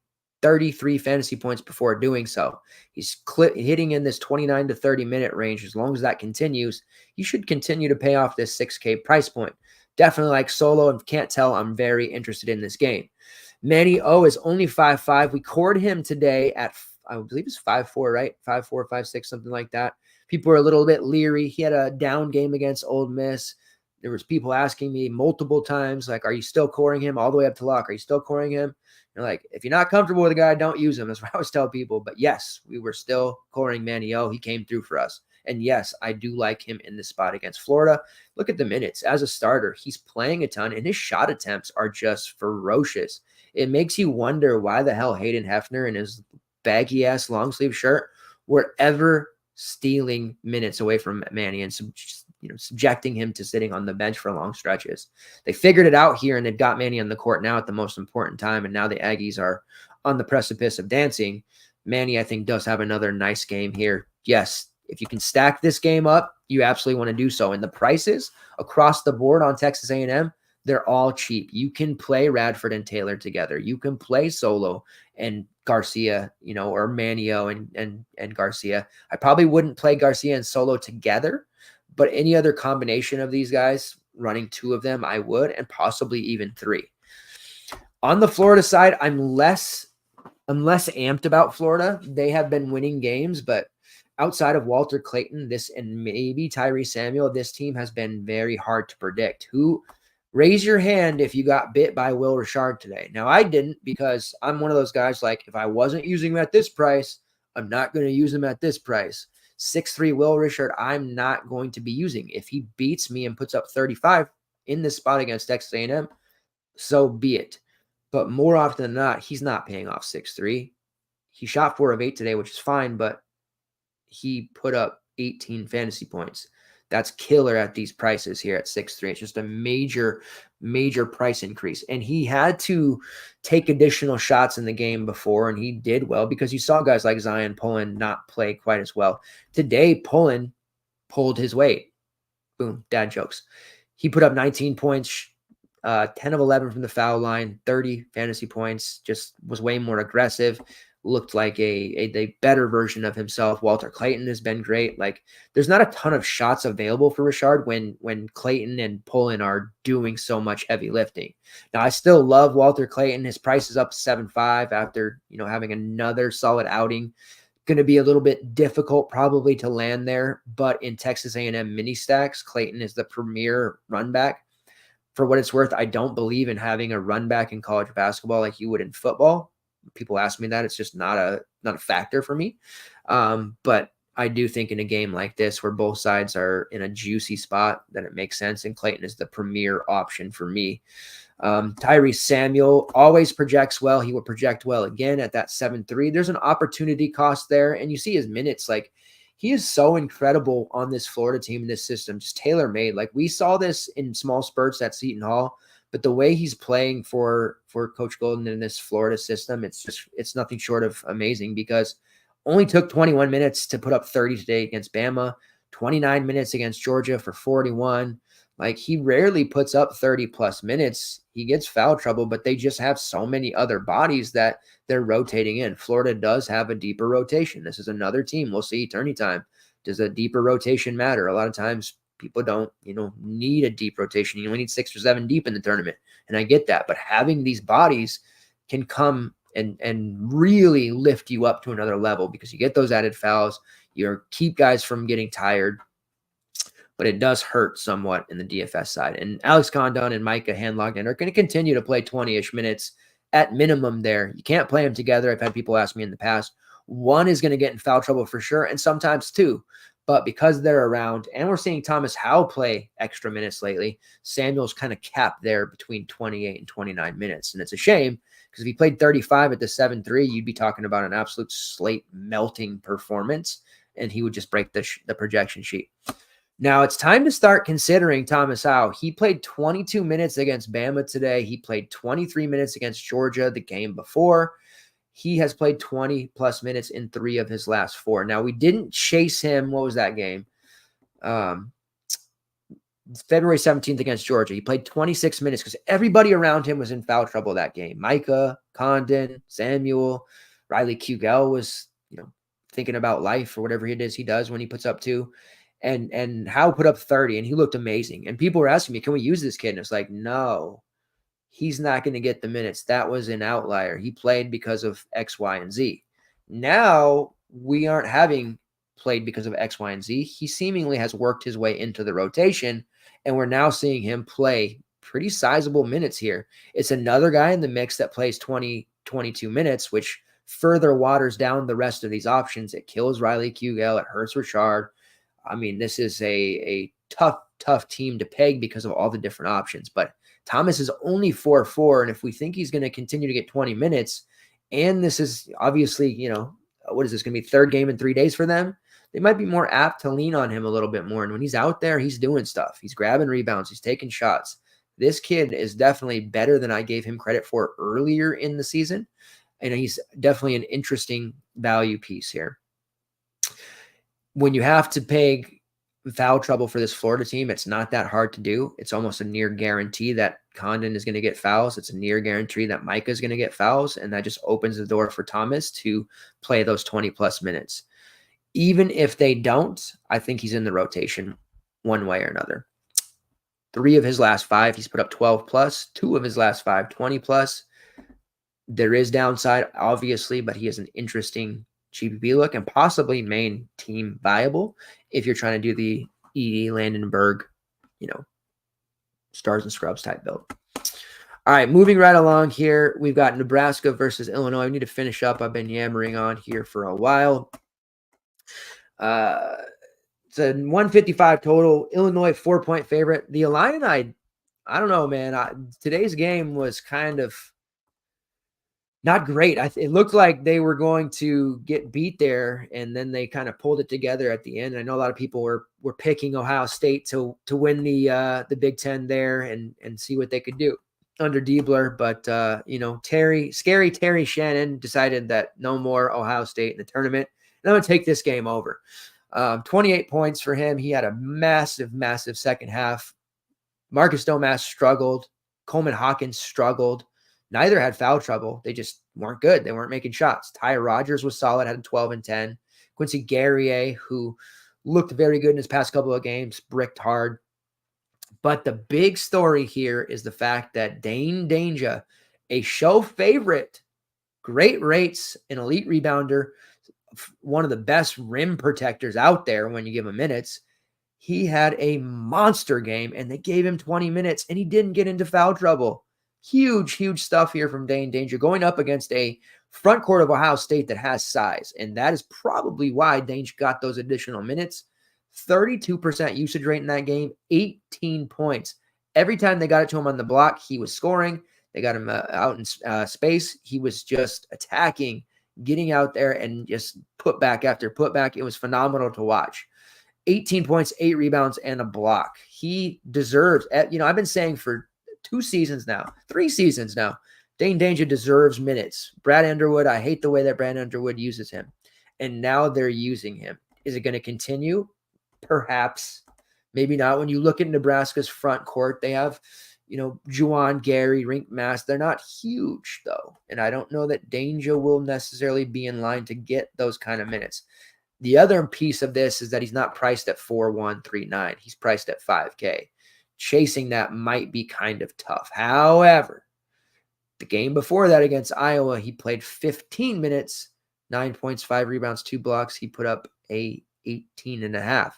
33 fantasy points before doing so. He's hitting in this 29 to 30 minute range. As long as that continues, you should continue to pay off this 6K price point. Definitely like Solo, and can't tell I'm very interested in this game. Manny O is only 5'5". We cored him today at, I believe it's 5'4", right? 5'4", 5'6", something like that. People are a little bit leery. He had a down game against Ole Miss. There was people asking me multiple times, like, are you still coring him all the way up to lock? Are you still coring him? And like, if you're not comfortable with a guy, don't use him. That's what I always tell people. But yes, we were still coring Manny O. He came through for us. And yes, I do like him in this spot against Florida. Look at the minutes. As a starter, he's playing a ton, and his shot attempts are just ferocious. It makes you wonder why the hell Hayden Hefner and his baggy-ass long-sleeve shirt were ever stealing minutes away from Manny and subjecting him to sitting on the bench for long stretches. They figured it out here, and they've got Manny on the court now at the most important time, and now the Aggies are on the precipice of dancing. Manny, I think, does have another nice game here. Yes, if you can stack this game up, you absolutely want to do so. And the prices across the board on Texas A&M, they're all cheap. You can play Radford and Taylor together. You can play Solo and Garcia, or Manio and Garcia. I probably wouldn't play Garcia and Solo together, but any other combination of these guys, running 2 of them, I would, and possibly even 3. On the Florida side, I'm less amped about Florida. They have been winning games, but outside of Walter Clayton, and maybe Tyree Samuel, this team has been very hard to predict. Raise your hand if you got bit by Will Richard today. Now, I didn't, because I'm one of those guys, like, if I wasn't using him at this price, I'm not going to use him at this price. 6'3" Will Richard, I'm not going to be using. If he beats me and puts up 35 in this spot against Texas A&M, so be it. But more often than not, he's not paying off 6'3". He shot 4 of 8 today, which is fine, but he put up 18 fantasy points. That's killer at these prices here at 6'3". It's just a major, major price increase. And he had to take additional shots in the game before, and he did well because you saw guys like Zion Pullen not play quite as well. Today, Pullen pulled his weight. Boom, dad jokes. He put up 19 points, 10 of 11 from the foul line, 30 fantasy points, just was way more aggressive, looked like a better version of himself. Walter Clayton has been great. Like, there's not a ton of shots available for Richard when Clayton and Pullen are doing so much heavy lifting. Now, I still love Walter Clayton. His price is up 7.5 after, having another solid outing. Going to be a little bit difficult probably to land there, but in Texas A&M mini stacks, Clayton is the premier run back. For what it's worth, I don't believe in having a run back in college basketball like you would in football. People ask me that. It's just not a factor for me. But I do think in a game like this where both sides are in a juicy spot that it makes sense, and Clayton is the premier option for me. Tyrese Samuel always projects well. He will project well again at that 7.3. There's an opportunity cost there, and you see his minutes. Like, he is so incredible on this Florida team, in this system, just tailor-made. Like, we saw this in small spurts at Seton Hall, but the way he's playing for Coach Golden in this Florida system, it's nothing short of amazing, because only took 21 minutes to put up 30 today against Bama, 29 minutes against Georgia for 41. Like, he rarely puts up 30 plus minutes. He gets foul trouble, but they just have so many other bodies that they're rotating in. Florida does have a deeper rotation. This is another team. We'll see tourney time. Does a deeper rotation matter? A lot of times people don't, need a deep rotation. You only need 6 or 7 deep in the tournament. And I get that, but having these bodies can come and really lift you up to another level, because you get those added fouls. You keep guys from getting tired. But it does hurt somewhat in the DFS side. And Alex Condon and Micah Handlogden are going to continue to play 20-ish minutes at minimum there. You can't play them together. I've had people ask me in the past. One is going to get in foul trouble for sure, and sometimes two. But because they're around, and we're seeing Thomas Howell play extra minutes lately, Samuel's kind of capped there between 28 and 29 minutes. And it's a shame, because if he played 35 at the 7.3, you'd be talking about an absolute slate melting performance, and he would just break the projection sheet. Now it's time to start considering Thomas Howell. He played 22 minutes against Bama today. He played 23 minutes against Georgia the game before. He has played 20 plus minutes in 3 of his last 4. Now, we didn't chase him. What was that game? February 17th against Georgia. He played 26 minutes because everybody around him was in foul trouble that game. Micah, Condon, Samuel, Riley Kugel was, thinking about life or whatever it is he does when he puts up 2. And Howe put up 30, and he looked amazing. And people were asking me, can we use this kid? And it's like, no, he's not going to get the minutes. That was an outlier. He played because of X, Y, and Z. Now we aren't having played because of X, Y, and Z. He seemingly has worked his way into the rotation, and we're now seeing him play pretty sizable minutes here. It's another guy in the mix that plays 20, 22 minutes, which further waters down the rest of these options. It kills Riley Kugel. It hurts Richard. I mean, this is a tough team to peg because of all the different options. But Thomas is only 4.4, and if we think he's going to continue to get 20 minutes, and this is obviously, what is this going to be, 3rd game in 3 days for them? They might be more apt to lean on him a little bit more. And when he's out there, he's doing stuff. He's grabbing rebounds. He's taking shots. This kid is definitely better than I gave him credit for earlier in the season. And he's definitely an interesting value piece here. When you have to peg foul trouble for this Florida team, it's not that hard to do. It's almost a near guarantee that Condon is going to get fouls. It's a near guarantee that Micah is going to get fouls, and that just opens the door for Thomas to play those 20-plus minutes. Even if they don't, I think he's in the rotation one way or another. 3 of his last 5, he's put up 12-plus. 2 of his last 5, 20-plus. There is downside, obviously, but he is an interesting GPP look and possibly main team viable if you're trying to do the E.D. Landenberg, stars and scrubs type build. All right, moving right along here, we've got Nebraska versus Illinois. We need to finish up. I've been yammering on here for a while. It's a 155 total. Illinois 4-point favorite. The Illini, I don't know, man. Today's game was kind of not great. It looked like they were going to get beat there, and then they kind of pulled it together at the end. I know a lot of people were picking Ohio State to win the Big Ten there and see what they could do under Diebler. But, scary Terry Shannon decided that no more Ohio State in the tournament. And I'm going to take this game over. 28 points for him. He had a massive, massive second half. Marcus Domask struggled. Coleman Hawkins struggled. Neither had foul trouble. They just weren't good. They weren't making shots. Ty Rodgers was solid, had 12 and 10. Quincy Guerrier, who looked very good in his past couple of games, bricked hard. But the big story here is the fact that Dane Danger, a show favorite, great rates, an elite rebounder, one of the best rim protectors out there when you give him minutes, he had a monster game and they gave him 20 minutes and he didn't get into foul trouble. Huge, huge stuff here from Dane Danger going up against a front court of Ohio State that has size. And that is probably why Danger got those additional minutes. 32% usage rate in that game, 18 points. Every time they got it to him on the block, he was scoring. They got him out in space. He was just attacking, getting out there and just put back after put back. It was phenomenal to watch. 18 points, 8 rebounds, and a block. He deserves, I've been saying for 3 seasons now, Dane Danger deserves minutes. Brad Underwood, I hate the way that Brad Underwood uses him. And now they're using him. Is it going to continue? Perhaps. Maybe not. When you look at Nebraska's front court, they have, Juwan, Gary, Rink Mass. They're not huge, though. And I don't know that Danger will necessarily be in line to get those kind of minutes. The other piece of this is that he's not priced at 4,139. He's priced at 5K. Chasing that might be kind of tough. However, the game before that against Iowa, he played 15 minutes, 9 points, 5 rebounds, 2 blocks. He put up a 18.5.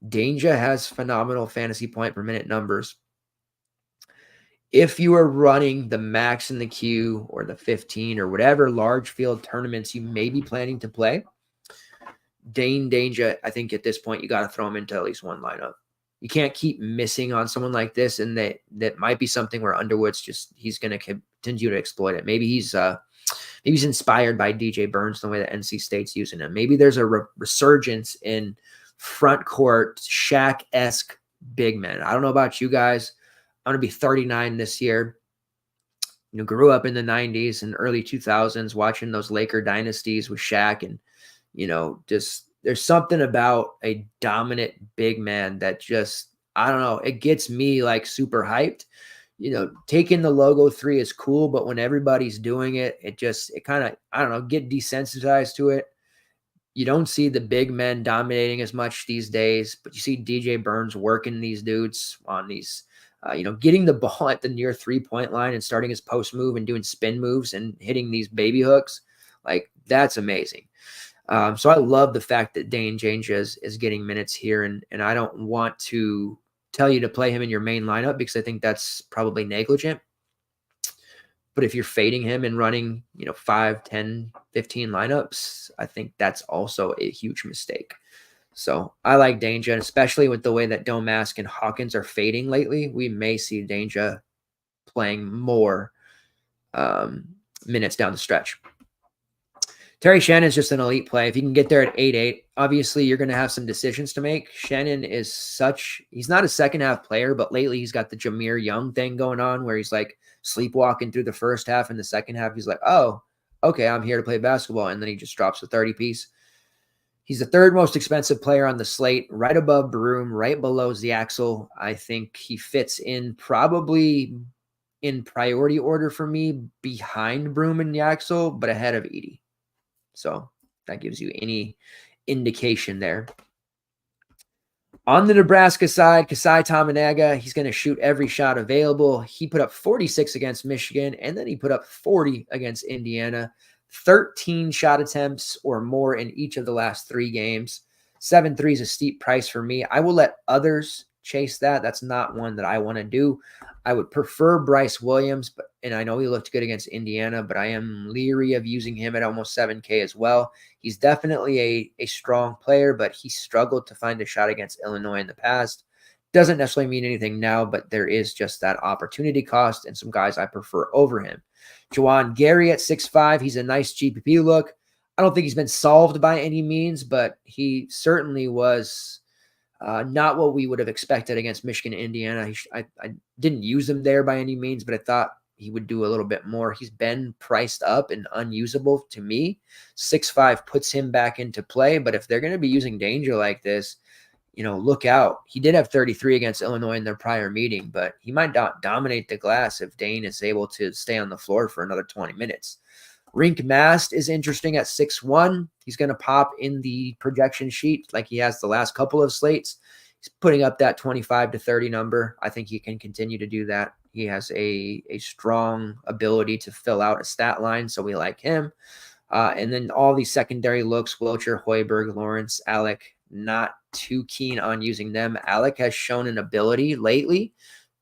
Danger has phenomenal fantasy point per minute numbers. If you are running the max in the queue or the 15 or whatever large field tournaments you may be planning to play, Dane Danger, I think at this point, you got to throw him into at least one lineup. You can't keep missing on someone like this, and that might be something where Underwood's he's going to continue to exploit it. Maybe he's inspired by DJ Burns the way that NC State's using him. Maybe there's a resurgence in front court Shaq-esque big men. I don't know about you guys. I'm going to be 39 this year. Grew up in the 90s and early 2000s watching those Laker dynasties with Shaq, and there's something about a dominant big man that I don't know, it gets me like super hyped. Taking the logo 3 is cool, but when everybody's doing it, it kind of, I don't know, get desensitized to it. You don't see the big men dominating as much these days, but you see DJ Burns working these dudes on these, getting the ball at the near 3-point line and starting his post move and doing spin moves and hitting these baby hooks. Like, that's amazing. So I love the fact that Dane Danger is getting minutes here, and I don't want to tell you to play him in your main lineup because I think that's probably negligent. But if you're fading him and running, 5, 10, 15 lineups, I think that's also a huge mistake. So I like Danger, and especially with the way that Domask and Hawkins are fading lately, we may see Danger playing more minutes down the stretch. Terry Shannon's just an elite play. If you can get there at 8-8, obviously you're going to have some decisions to make. Shannon is he's not a second half player, but lately he's got the Jameer Young thing going on where he's like sleepwalking through the first half, and the second half he's like, oh, okay, I'm here to play basketball. And then he just drops a 30 piece. He's the 3rd most expensive player on the slate, right above Broom, right below Ziaxel. I think he fits in probably in priority order for me behind Broom and Yaxel, but ahead of Edey. So that gives you any indication there. On the Nebraska side, Kasai Tominaga, he's going to shoot every shot available. He put up 46 against Michigan, and then he put up 40 against Indiana. 13 shot attempts or more in each of the last 3 games. 7-3 is a steep price for me. I will let others chase that. That's not one that I want to do. I would prefer Bryce Williams, and I know he looked good against Indiana, but I am leery of using him at almost 7K as well. He's definitely a strong player, but he struggled to find a shot against Illinois in the past. Doesn't necessarily mean anything now, but there is just that opportunity cost and some guys I prefer over him. Juwan Gary at 6'5", he's a nice GPP look. I don't think he's been solved by any means, but he certainly was not what we would have expected against Michigan and Indiana. I didn't use him there by any means, but I thought he would do a little bit more. He's been priced up and unusable to me. 6'5" puts him back into play, but if they're going to be using danger like this, look out. He did have 33 against Illinois in their prior meeting, but he might not dominate the glass if Dane is able to stay on the floor for another 20 minutes. Rink Mast is interesting at 6'1". He's going to pop in the projection sheet like he has the last couple of slates. He's putting up that 25 to 30 number. I think he can continue to do that. He has a strong ability to fill out a stat line, so we like him. And then all these secondary looks, Wilcher, Hoiberg, Lawrence, Alec, not too keen on using them. Alec has shown an ability lately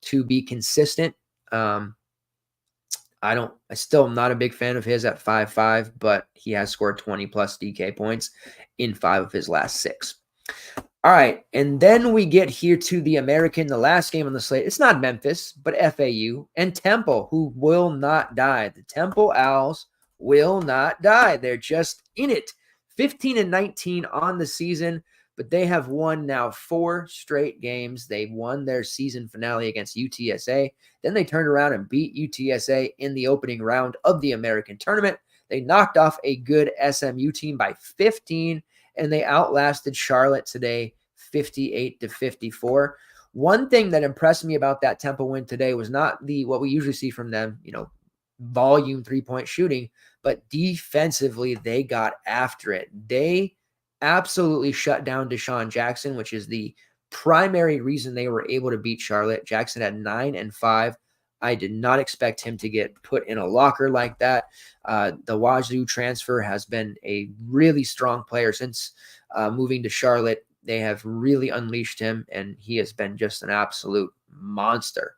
to be consistent. I still am not a big fan of his at 5'5", but he has scored 20 plus DK points in 5 of his last 6. All right, and then we get here to the American, the last game on the slate. It's not Memphis, but FAU and Temple, who will not die. The Temple Owls will not die. They're just in it. 15-19 on the season, but they have won now 4 straight games. They won their season finale against UTSA. Then they turned around and beat UTSA in the opening round of the American tournament. They knocked off a good SMU team by 15, and they outlasted Charlotte today 58-54. One thing that impressed me about that Temple win today was not what we usually see from them, volume 3-point shooting, but defensively they got after it. They absolutely shut down Deshaun Jackson, which is the primary reason they were able to beat Charlotte. Jackson had 9 and 5. I did not expect him to get put in a locker like that. The Wazoo transfer has been a really strong player since moving to Charlotte. They have really unleashed him, and he has been just an absolute monster.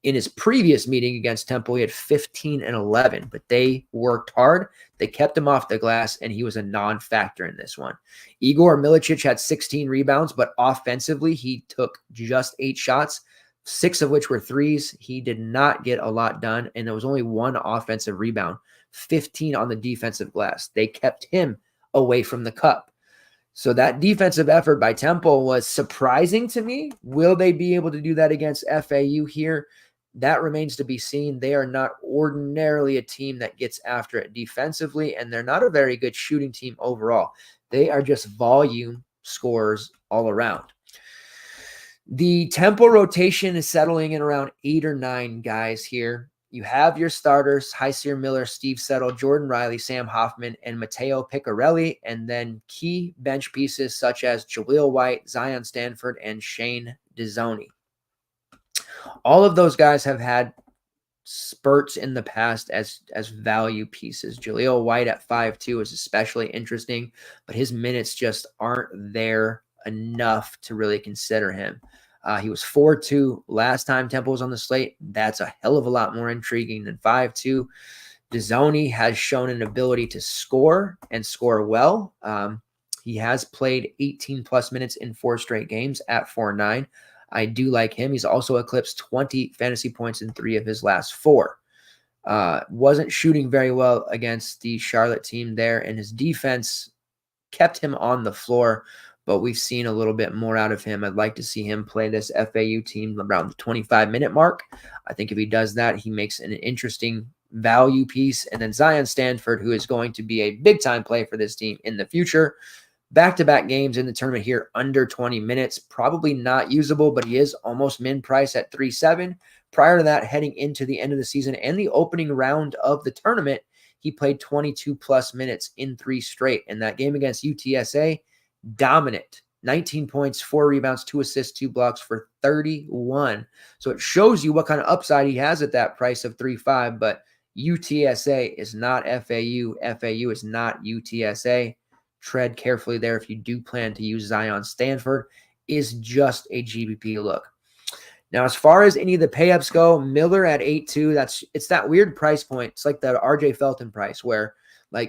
In his previous meeting against Temple, he had 15 and 11, but they worked hard. They kept him off the glass, and he was a non-factor in this one. Igor Milicic had 16 rebounds, but offensively, he took just 8 shots, 6 of which were threes. He did not get a lot done, and there was only 1 offensive rebound, 15 on the defensive glass. They kept him away from the cup. So that defensive effort by Temple was surprising to me. Will they be able to do that against FAU here? That remains to be seen. They are not ordinarily a team that gets after it defensively, and they're not a very good shooting team overall. They are just volume scorers all around. The Temple rotation is settling in around 8 or 9 guys here. You have your starters, Heisir Miller, Steve Settle, Jordan Riley, Sam Hoffman, and Matteo Piccarelli, and then key bench pieces such as Jaleel White, Zion Stanford, and Shane Dezzoni. All of those guys have had spurts in the past as value pieces. Jaleel White at 5'2" is especially interesting, but his minutes just aren't there enough to really consider him. He was 4'2" last time Temple was on the slate. That's a hell of a lot more intriguing than 5'2". Dezzoni has shown an ability to score and score well. He has played 18-plus minutes in 4 straight games at 4'9". I do like him. He's also eclipsed 20 fantasy points in 3 of his last 4. Wasn't shooting very well against the Charlotte team there, and his defense kept him on the floor, but we've seen a little bit more out of him. I'd like to see him play this FAU team around the 25-minute mark. I think if he does that, he makes an interesting value piece. And then Zion Stanford, who is going to be a big-time play for this team in the future. Back-to-back games in the tournament here, under 20 minutes. Probably not usable, but he is almost min price at 3.7. Prior to that, heading into the end of the season and the opening round of the tournament, he played 22-plus minutes in 3 straight. And that game against UTSA, dominant. 19 points, 4 rebounds, 2 assists, 2 blocks for 31. So it shows you what kind of upside he has at that price of 3.5, but UTSA is not FAU. FAU is not UTSA. Tread carefully there if you do plan to use Zion Stanford. Is just a GBP look. Now, as far as any of the pay-ups go, Miller at 8.2, it's that weird price point. It's like the RJ Felton price where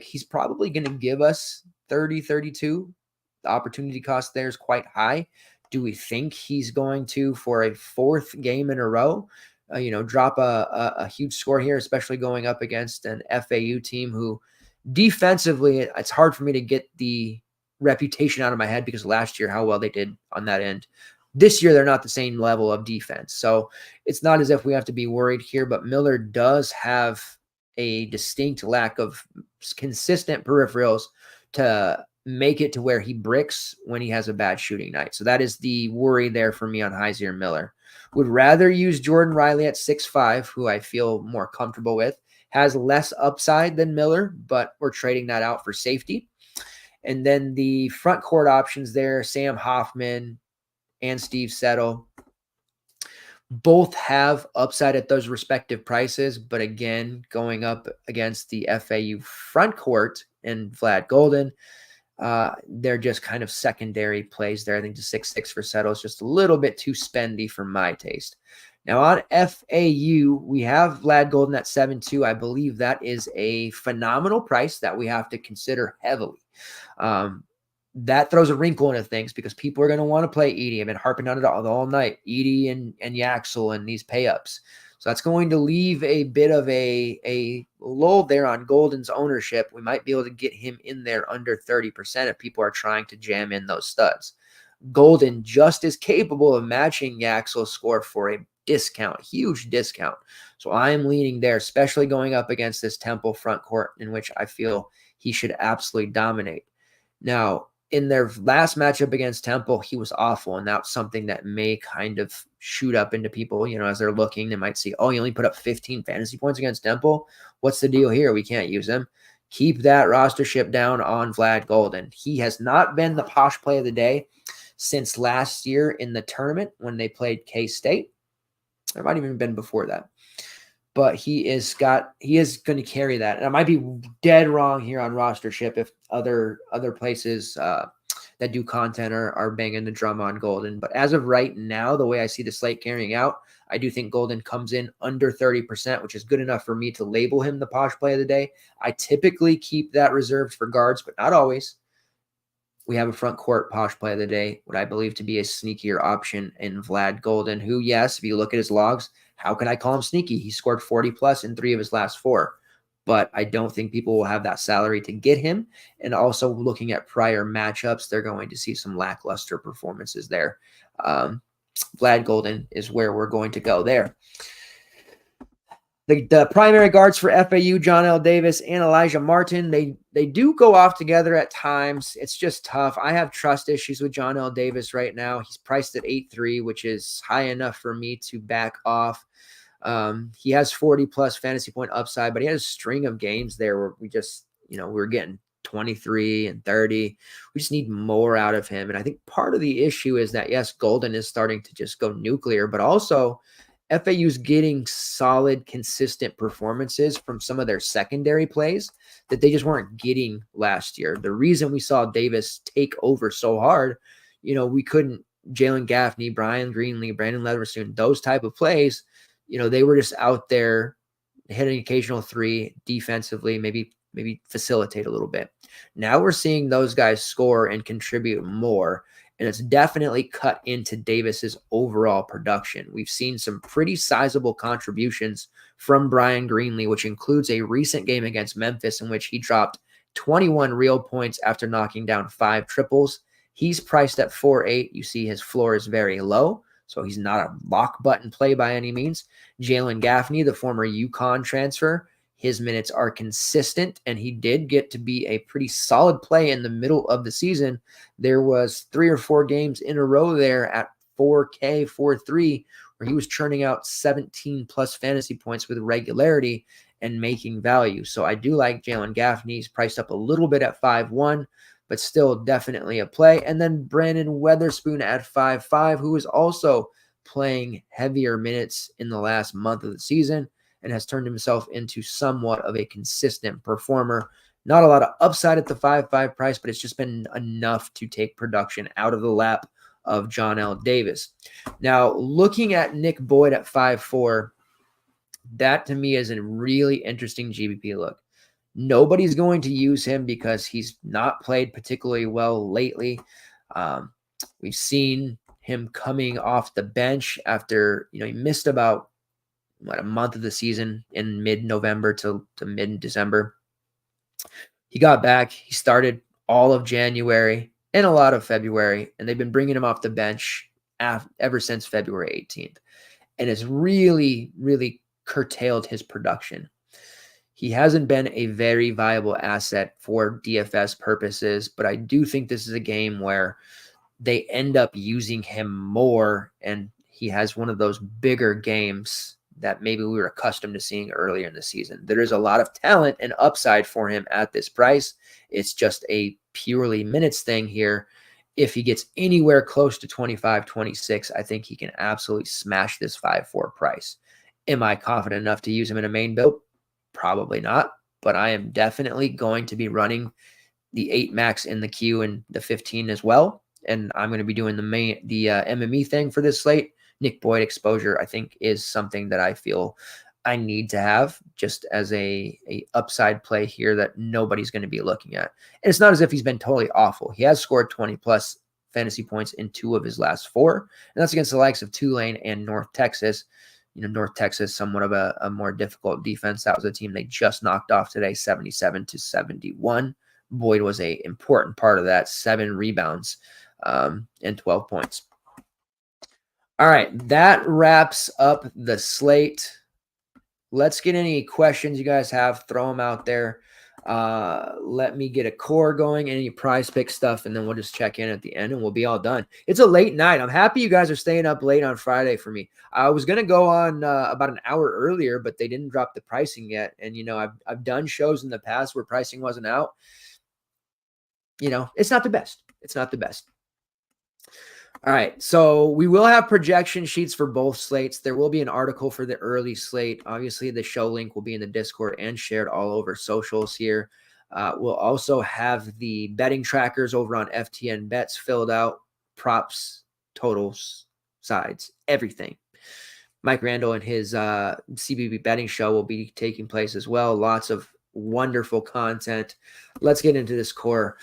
he's probably going to give us 30, 32. The opportunity cost there is quite high. Do we think he's going to, for a 4th game in a row, drop a huge score here, especially going up against an FAU team who defensively, it's hard for me to get the reputation out of my head because last year how well they did on that end. This year, they're not the same level of defense. So it's not as if we have to be worried here, but Miller does have a distinct lack of consistent peripherals to make it to where he bricks when he has a bad shooting night. So that is the worry there for me on Heiser Miller. Would rather use Jordan Riley at 6'5", who I feel more comfortable with. Has less upside than Miller, but we're trading that out for safety. And then the front court options there, Sam Hoffman and Steve Settle, both have upside at those respective prices. But again, going up against the FAU front court and Vlad Golden, they're just kind of secondary plays there. I think the 6'6" for Settle is just a little bit too spendy for my taste. Now on FAU, we have Vlad Golden at 7.2. I believe that is a phenomenal price that we have to consider heavily. That throws a wrinkle into things because people are going to want to play Edey. I've been harping on it all night. Edey and Yaxel and these pay-ups. So that's going to leave a bit of a lull there on Golden's ownership. We might be able to get him in there under 30% if people are trying to jam in those studs. Golden just is capable of matching Yaxel's score for a discount, huge discount. So I am leaning there, especially going up against this Temple front court in which I feel he should absolutely dominate. Now, in their last matchup against Temple, he was awful, and that's something that may kind of shoot up into people, as they're looking. They might see, oh, he only put up 15 fantasy points against Temple. What's the deal here? We can't use him. Keep that rostership down on Vlad Golden. He has not been the posh play of the day since last year in the tournament when they played K-State. It might have even been before that. But he is going to carry that. And I might be dead wrong here on rostership if other places that do content are banging the drum on Golden. But as of right now, the way I see the slate carrying out, I do think Golden comes in under 30%, which is good enough for me to label him the posh play of the day. I typically keep that reserved for guards, but not always. We have a front court posh play of the day, what I believe to be a sneakier option in Vlad Golden, who, yes, if you look at his logs, how can I call him sneaky? He scored 40+ in 3 of his last 4. But I don't think people will have that salary to get him. And also looking at prior matchups, they're going to see some lackluster performances there. Vlad Golden is where we're going to go there. The primary guards for FAU, John L. Davis and Elijah Martin, they do go off together at times. It's just tough. I have trust issues with John L. Davis right now. He's priced at 8.3, which is high enough for me to back off. He has 40+ fantasy point upside, but he had a string of games there where we just, we're getting 23 and 30. We just need more out of him. And I think part of the issue is that, yes, Golden is starting to just go nuclear, but also FAU's getting solid, consistent performances from some of their secondary plays that they just weren't getting last year. The reason we saw Davis take over so hard, we couldn't Jalen Gaffney, Brian Greenlee, Brandon Leatherstone, those type of plays, they were just out there hitting occasional 3 defensively, maybe facilitate a little bit. Now we're seeing those guys score and contribute more. And it's definitely cut into Davis's overall production. We've seen some pretty sizable contributions from Brian Greenlee, which includes a recent game against Memphis in which he dropped 21 real points after knocking down 5 triples. He's priced at 4.8. You see his floor is very low, so he's not a lock button play by any means. Jalen Gaffney, the former UConn transfer, his minutes are consistent, and he did get to be a pretty solid play in the middle of the season. There was 3 or 4 games in a row there at 4K, 4.3, where he was churning out 17+ fantasy points with regularity and making value. So I do like Jalen Gaffney. He's priced up a little bit at 5.1, but still definitely a play. And then Brandon Weatherspoon at 5.5, who is also playing heavier minutes in the last month of the season and has turned himself into somewhat of a consistent performer. Not a lot of upside at the 5.5 price, but it's just been enough to take production out of the lap of John L. Davis. Now, looking at Nick Boyd at 5.4, that to me is a really interesting GBP look. Nobody's going to use him because he's not played particularly well lately. We've seen him coming off the bench after, he missed about a month of the season in mid-November to mid-December. He got back. He started all of January and a lot of February, and they've been bringing him off the bench ever since February 18th. And it's really, really curtailed his production. He hasn't been a very viable asset for DFS purposes, but I do think this is a game where they end up using him more, and he has one of those bigger games that maybe we were accustomed to seeing earlier in the season. There is a lot of talent and upside for him at this price. It's just a purely minutes thing here. If he gets anywhere close to 25, 26, I think he can absolutely smash this 5-4 price. Am I confident enough to use him in a main build? Probably not, but I am definitely going to be running the 8 max in the queue and the 15 as well. And I'm going to be doing the MME thing for this slate. Nick Boyd exposure, I think, is something that I feel I need to have just as a upside play here that nobody's going to be looking at. And it's not as if he's been totally awful. He has scored 20 plus fantasy points in 2 of his last 4, and that's against the likes of Tulane and North Texas. North Texas, somewhat of a more difficult defense. That was a team they just knocked off today, 77-71. Boyd was an important part of that, 7 rebounds and 12 points. All right, that wraps up the slate. Let's get any questions you guys have. Throw them out there. Let me get a core going, any prize pick stuff, and then we'll just check in at the end and we'll be all done. It's a late night. I'm happy you guys are staying up late on Friday for me. I was going to go on about an hour earlier, but they didn't drop the pricing yet. And, I've done shows in the past where pricing wasn't out. It's not the best. It's not the best. All right, so we will have projection sheets for both slates. There will be an article for the early slate. Obviously, the show link will be in the Discord and shared all over socials here. We'll also have the betting trackers over on FTN Bets filled out, props, totals, sides, everything. Mike Randall and his CBB betting show will be taking place as well. Lots of wonderful content. Let's get into this core.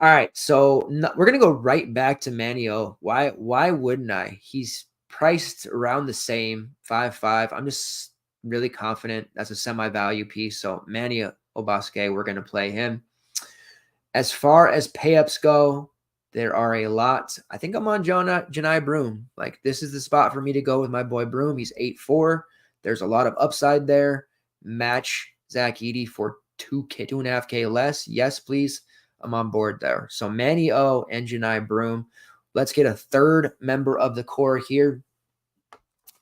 All right, so we're going to go right back to Manio. Why wouldn't I? He's priced around the same, 5.5. I'm just really confident that's a semi-value piece. So Manio Obasque, we're going to play him. As far as pay-ups go, there are a lot. I think I'm on Janai Broom. Like, this is the spot for me to go with my boy Broom. He's 8.4. There's a lot of upside there. Match Zach Edey for 2.5K less. Yes, please. I'm on board there. So Manny O and Janai Broom. Let's get a third member of the core here.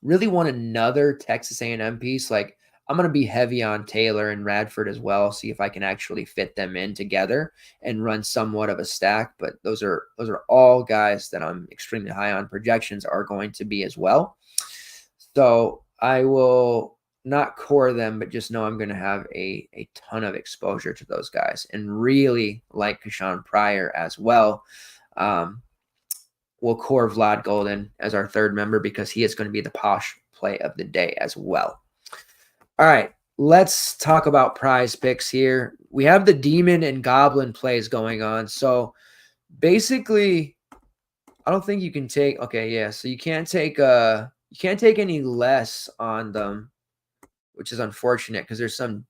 Really want another Texas A&M piece. Like, I'm going to be heavy on Taylor and Radford as well. See if I can actually fit them in together and run somewhat of a stack. But those are all guys that I'm extremely high on. Projections are going to be as well. So I will not core them, but just know I'm going to have a ton of exposure to those guys and really like Kashawn Pryor as well. We'll core Vlad Golden as our third member because he is going to be the posh play of the day as well. All right, let's talk about prize picks here. We have the Demon and Goblin plays going on. So basically, I don't think you can take, so you can't take any less on them, which is unfortunate because there's some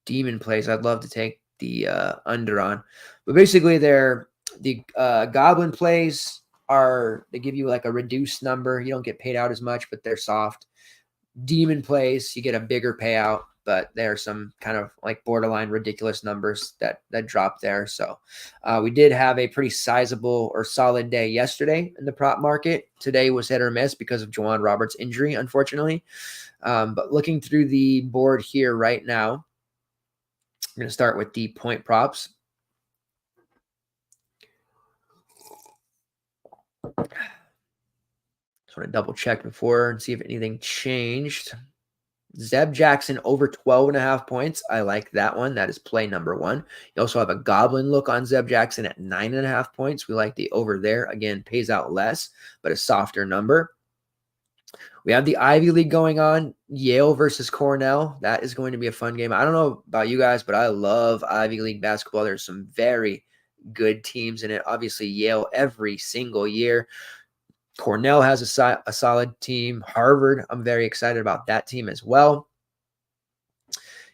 demon plays I'd love to take the under on. But basically, the Goblin plays they give you like a reduced number. You don't get paid out as much, but they're soft. Demon plays, you get a bigger payout, but there are some kind of like borderline ridiculous numbers that drop there. So we did have a pretty sizable or solid day yesterday in the prop market. Today was hit or miss because of Juwan Roberts' injury, unfortunately. But looking through the board here right now, I'm going to start with the point props. Just want to double check before and see if anything changed. Zeb Jackson over 12.5 points. I like that one. That is play number 1. You also have a Goblin look on Zeb Jackson at 9.5 points. We like the over there. Again, pays out less, but a softer number. We have the Ivy League going on, Yale versus Cornell. That is going to be a fun game. I don't know about you guys, but I love Ivy League basketball. There's some very good teams in it. Obviously, Yale every single year. Cornell has a solid team. Harvard, I'm very excited about that team as well.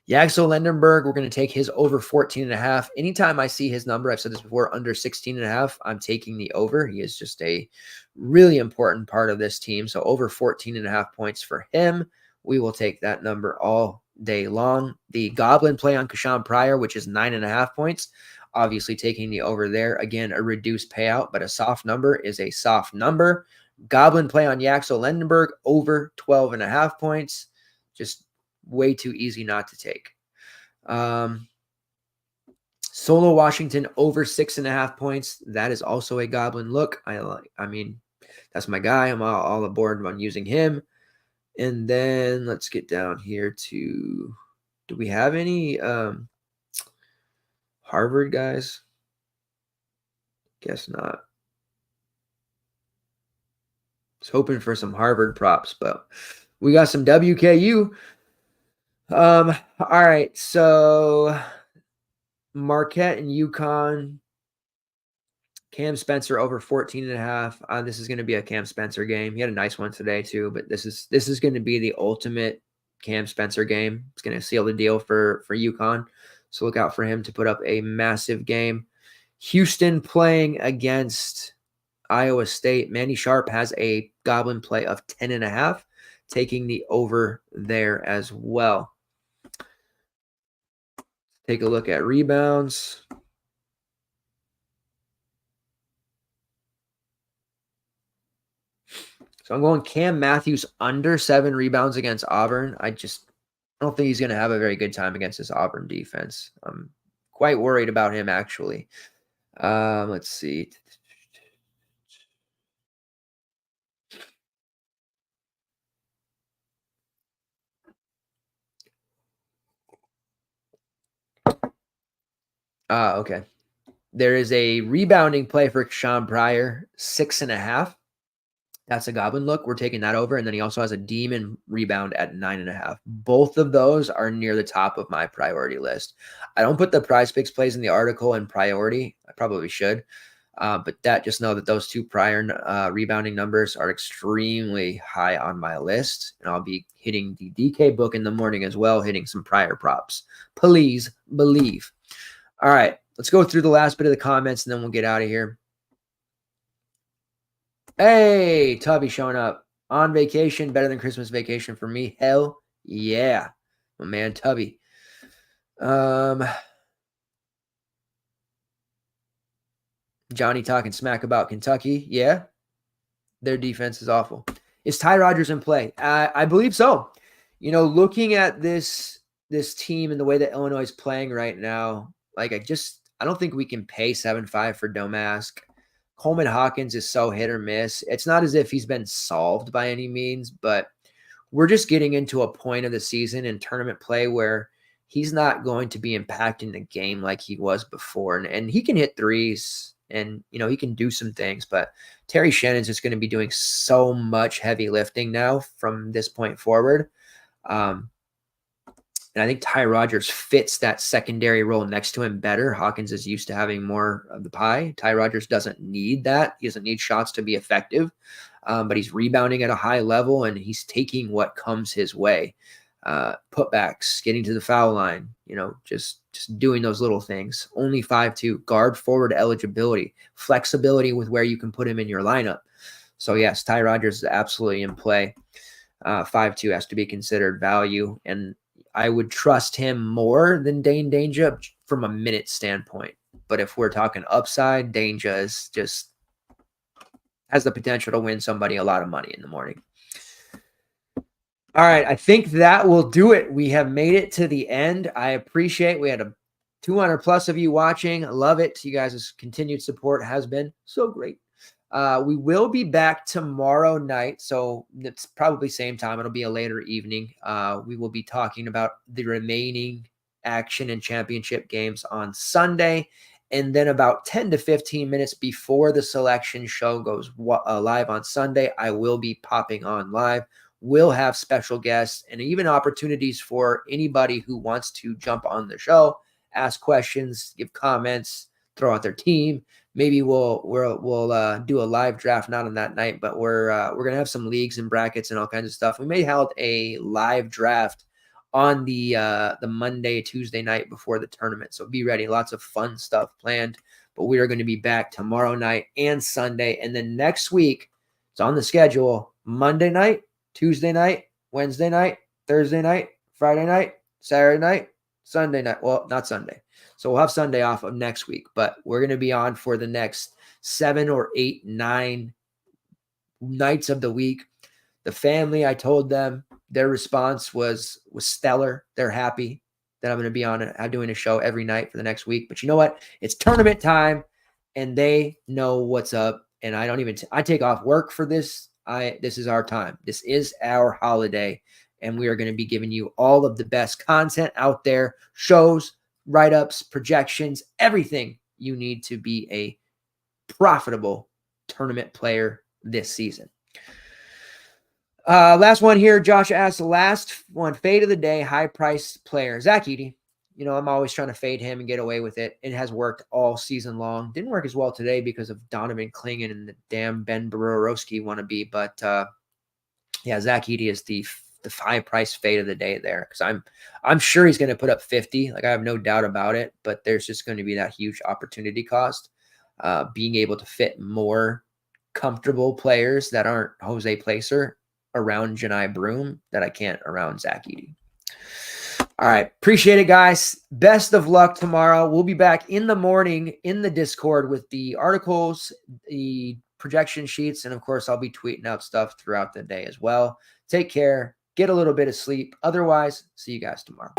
Yaxel Lendenberg, we're going to take his over 14.5. Anytime I see his number, I've said this before, under 16.5, I'm taking the over. He is just a really important part of this team. So over 14.5 points for him. We will take that number all day long. The Goblin play on Kashawn Pryor, which is 9.5 points. Obviously taking the over there. Again, a reduced payout, but a soft number is a soft number. Goblin play on Yaxel Lendenberg, over 12.5 points. Just way too easy not to take. Solo Washington over 6.5 points. That is also a Goblin look. I mean, that's my guy. I'm all aboard on using him. And then let's get down here to, do we have any Harvard guys? Guess not. I was hoping for some Harvard props, but we got some WKU. All right, so Marquette and UConn. Cam Spencer over 14.5. This is going to be a Cam Spencer game. He had a nice one today too, but this is going to be the ultimate Cam Spencer game. It's going to seal the deal for UConn. So look out for him to put up a massive game. Houston playing against Iowa State. Manny Sharp has a Goblin play of 10.5, taking the over there as well. Take a look at rebounds. So I'm going Cam Matthews under 7 rebounds against Auburn. I don't think he's going to have a very good time against this Auburn defense. I'm quite worried about him, actually. Let's see. Okay. There is a rebounding play for Sean Pryor, 6.5. That's a Goblin look. We're taking that over. And then he also has a Demon rebound at 9.5. Both of those are near the top of my priority list. I don't put the PrizePicks plays in the article in priority. I probably should. But just know that those two prior rebounding numbers are extremely high on my list. And I'll be hitting the DK book in the morning as well, hitting some prior props. Please believe. All right, let's go through the last bit of the comments and then we'll get out of here. Hey, Tubby showing up. On vacation, better than Christmas vacation for me. Hell yeah. My man Tubby. Johnny talking smack about Kentucky. Yeah. Their defense is awful. Is Ty Rodgers in play? I believe so. You know, looking at this team and the way that Illinois is playing right now, like I don't think we can pay 7.5 for Domask. Coleman Hawkins is so hit or miss. It's not as if he's been solved by any means, but we're just getting into a point of the season in tournament play where he's not going to be impacting the game like he was before. And he can hit threes and, you know, he can do some things, but Terry Shannon's just going to be doing so much heavy lifting now from this point forward. And I think Ty Rodgers fits that secondary role next to him better. Hawkins is used to having more of the pie. Ty Rodgers doesn't need that. He doesn't need shots to be effective, but he's rebounding at a high level and he's taking what comes his way. Putbacks, getting to the foul line, you know, just doing those little things. Only 5'2", guard forward eligibility, flexibility with where you can put him in your lineup. So yes, Ty Rodgers is absolutely in play. 5'2" has to be considered value, and I would trust him more than Dane Danger from a minute standpoint. But if we're talking upside, Danger is just has the potential to win somebody a lot of money in the morning. All right, I think that will do it. We have made it to the end. I appreciate we had a 200 plus of you watching. Love it. You guys' continued support has been so great. We will be back tomorrow night, so it's probably same time. It'll be a later evening. We will be talking about the remaining action and championship games on Sunday, and then about 10 to 15 minutes before the selection show goes live on Sunday, I will be popping on live. We'll have special guests and even opportunities for anybody who wants to jump on the show, ask questions, give comments, throw out their team. Maybe we'll do a live draft, not on that night, but we're gonna have some leagues and brackets and all kinds of stuff. We may have a live draft on the Monday, Tuesday night before the tournament. So be ready. Lots of fun stuff planned. But we are going to be back tomorrow night and Sunday. And then next week, it's on the schedule, Monday night, Tuesday night, Wednesday night, Thursday night, Friday night, Saturday night, Sunday night. Well, not Sunday. So we'll have Sunday off of next week, but we're going to be on for the next 7 or 8, 9 nights of the week. The family, I told them, their response was stellar. They're happy that I'm going to be on it. I'm doing a show every night for the next week. But you know what? It's tournament time, and they know what's up. And I don't even I take off work for this. This is our time. This is our holiday, and we are going to be giving you all of the best content out there, shows, write-ups, projections, everything you need to be a profitable tournament player this season. Last one here. Josh asked the last one, fade of the day, high-priced player. Zach Edey. You know, I'm always trying to fade him and get away with it. It has worked all season long. Didn't work as well today because of Donovan Clingan and the damn Ben Borowski wannabe. But, yeah, Zach Edey is the high-price fade of the day there because I'm sure he's going to put up 50. Like, I have no doubt about it. But there's just going to be that huge opportunity cost. Being able to fit more comfortable players that aren't Jose Placer around Janai Broom that I can't around Zach Edey. All right. Appreciate it, guys. Best of luck tomorrow. We'll be back in the morning in the Discord with the articles, the projection sheets, and of course, I'll be tweeting out stuff throughout the day as well. Take care. Get a little bit of sleep. Otherwise, see you guys tomorrow.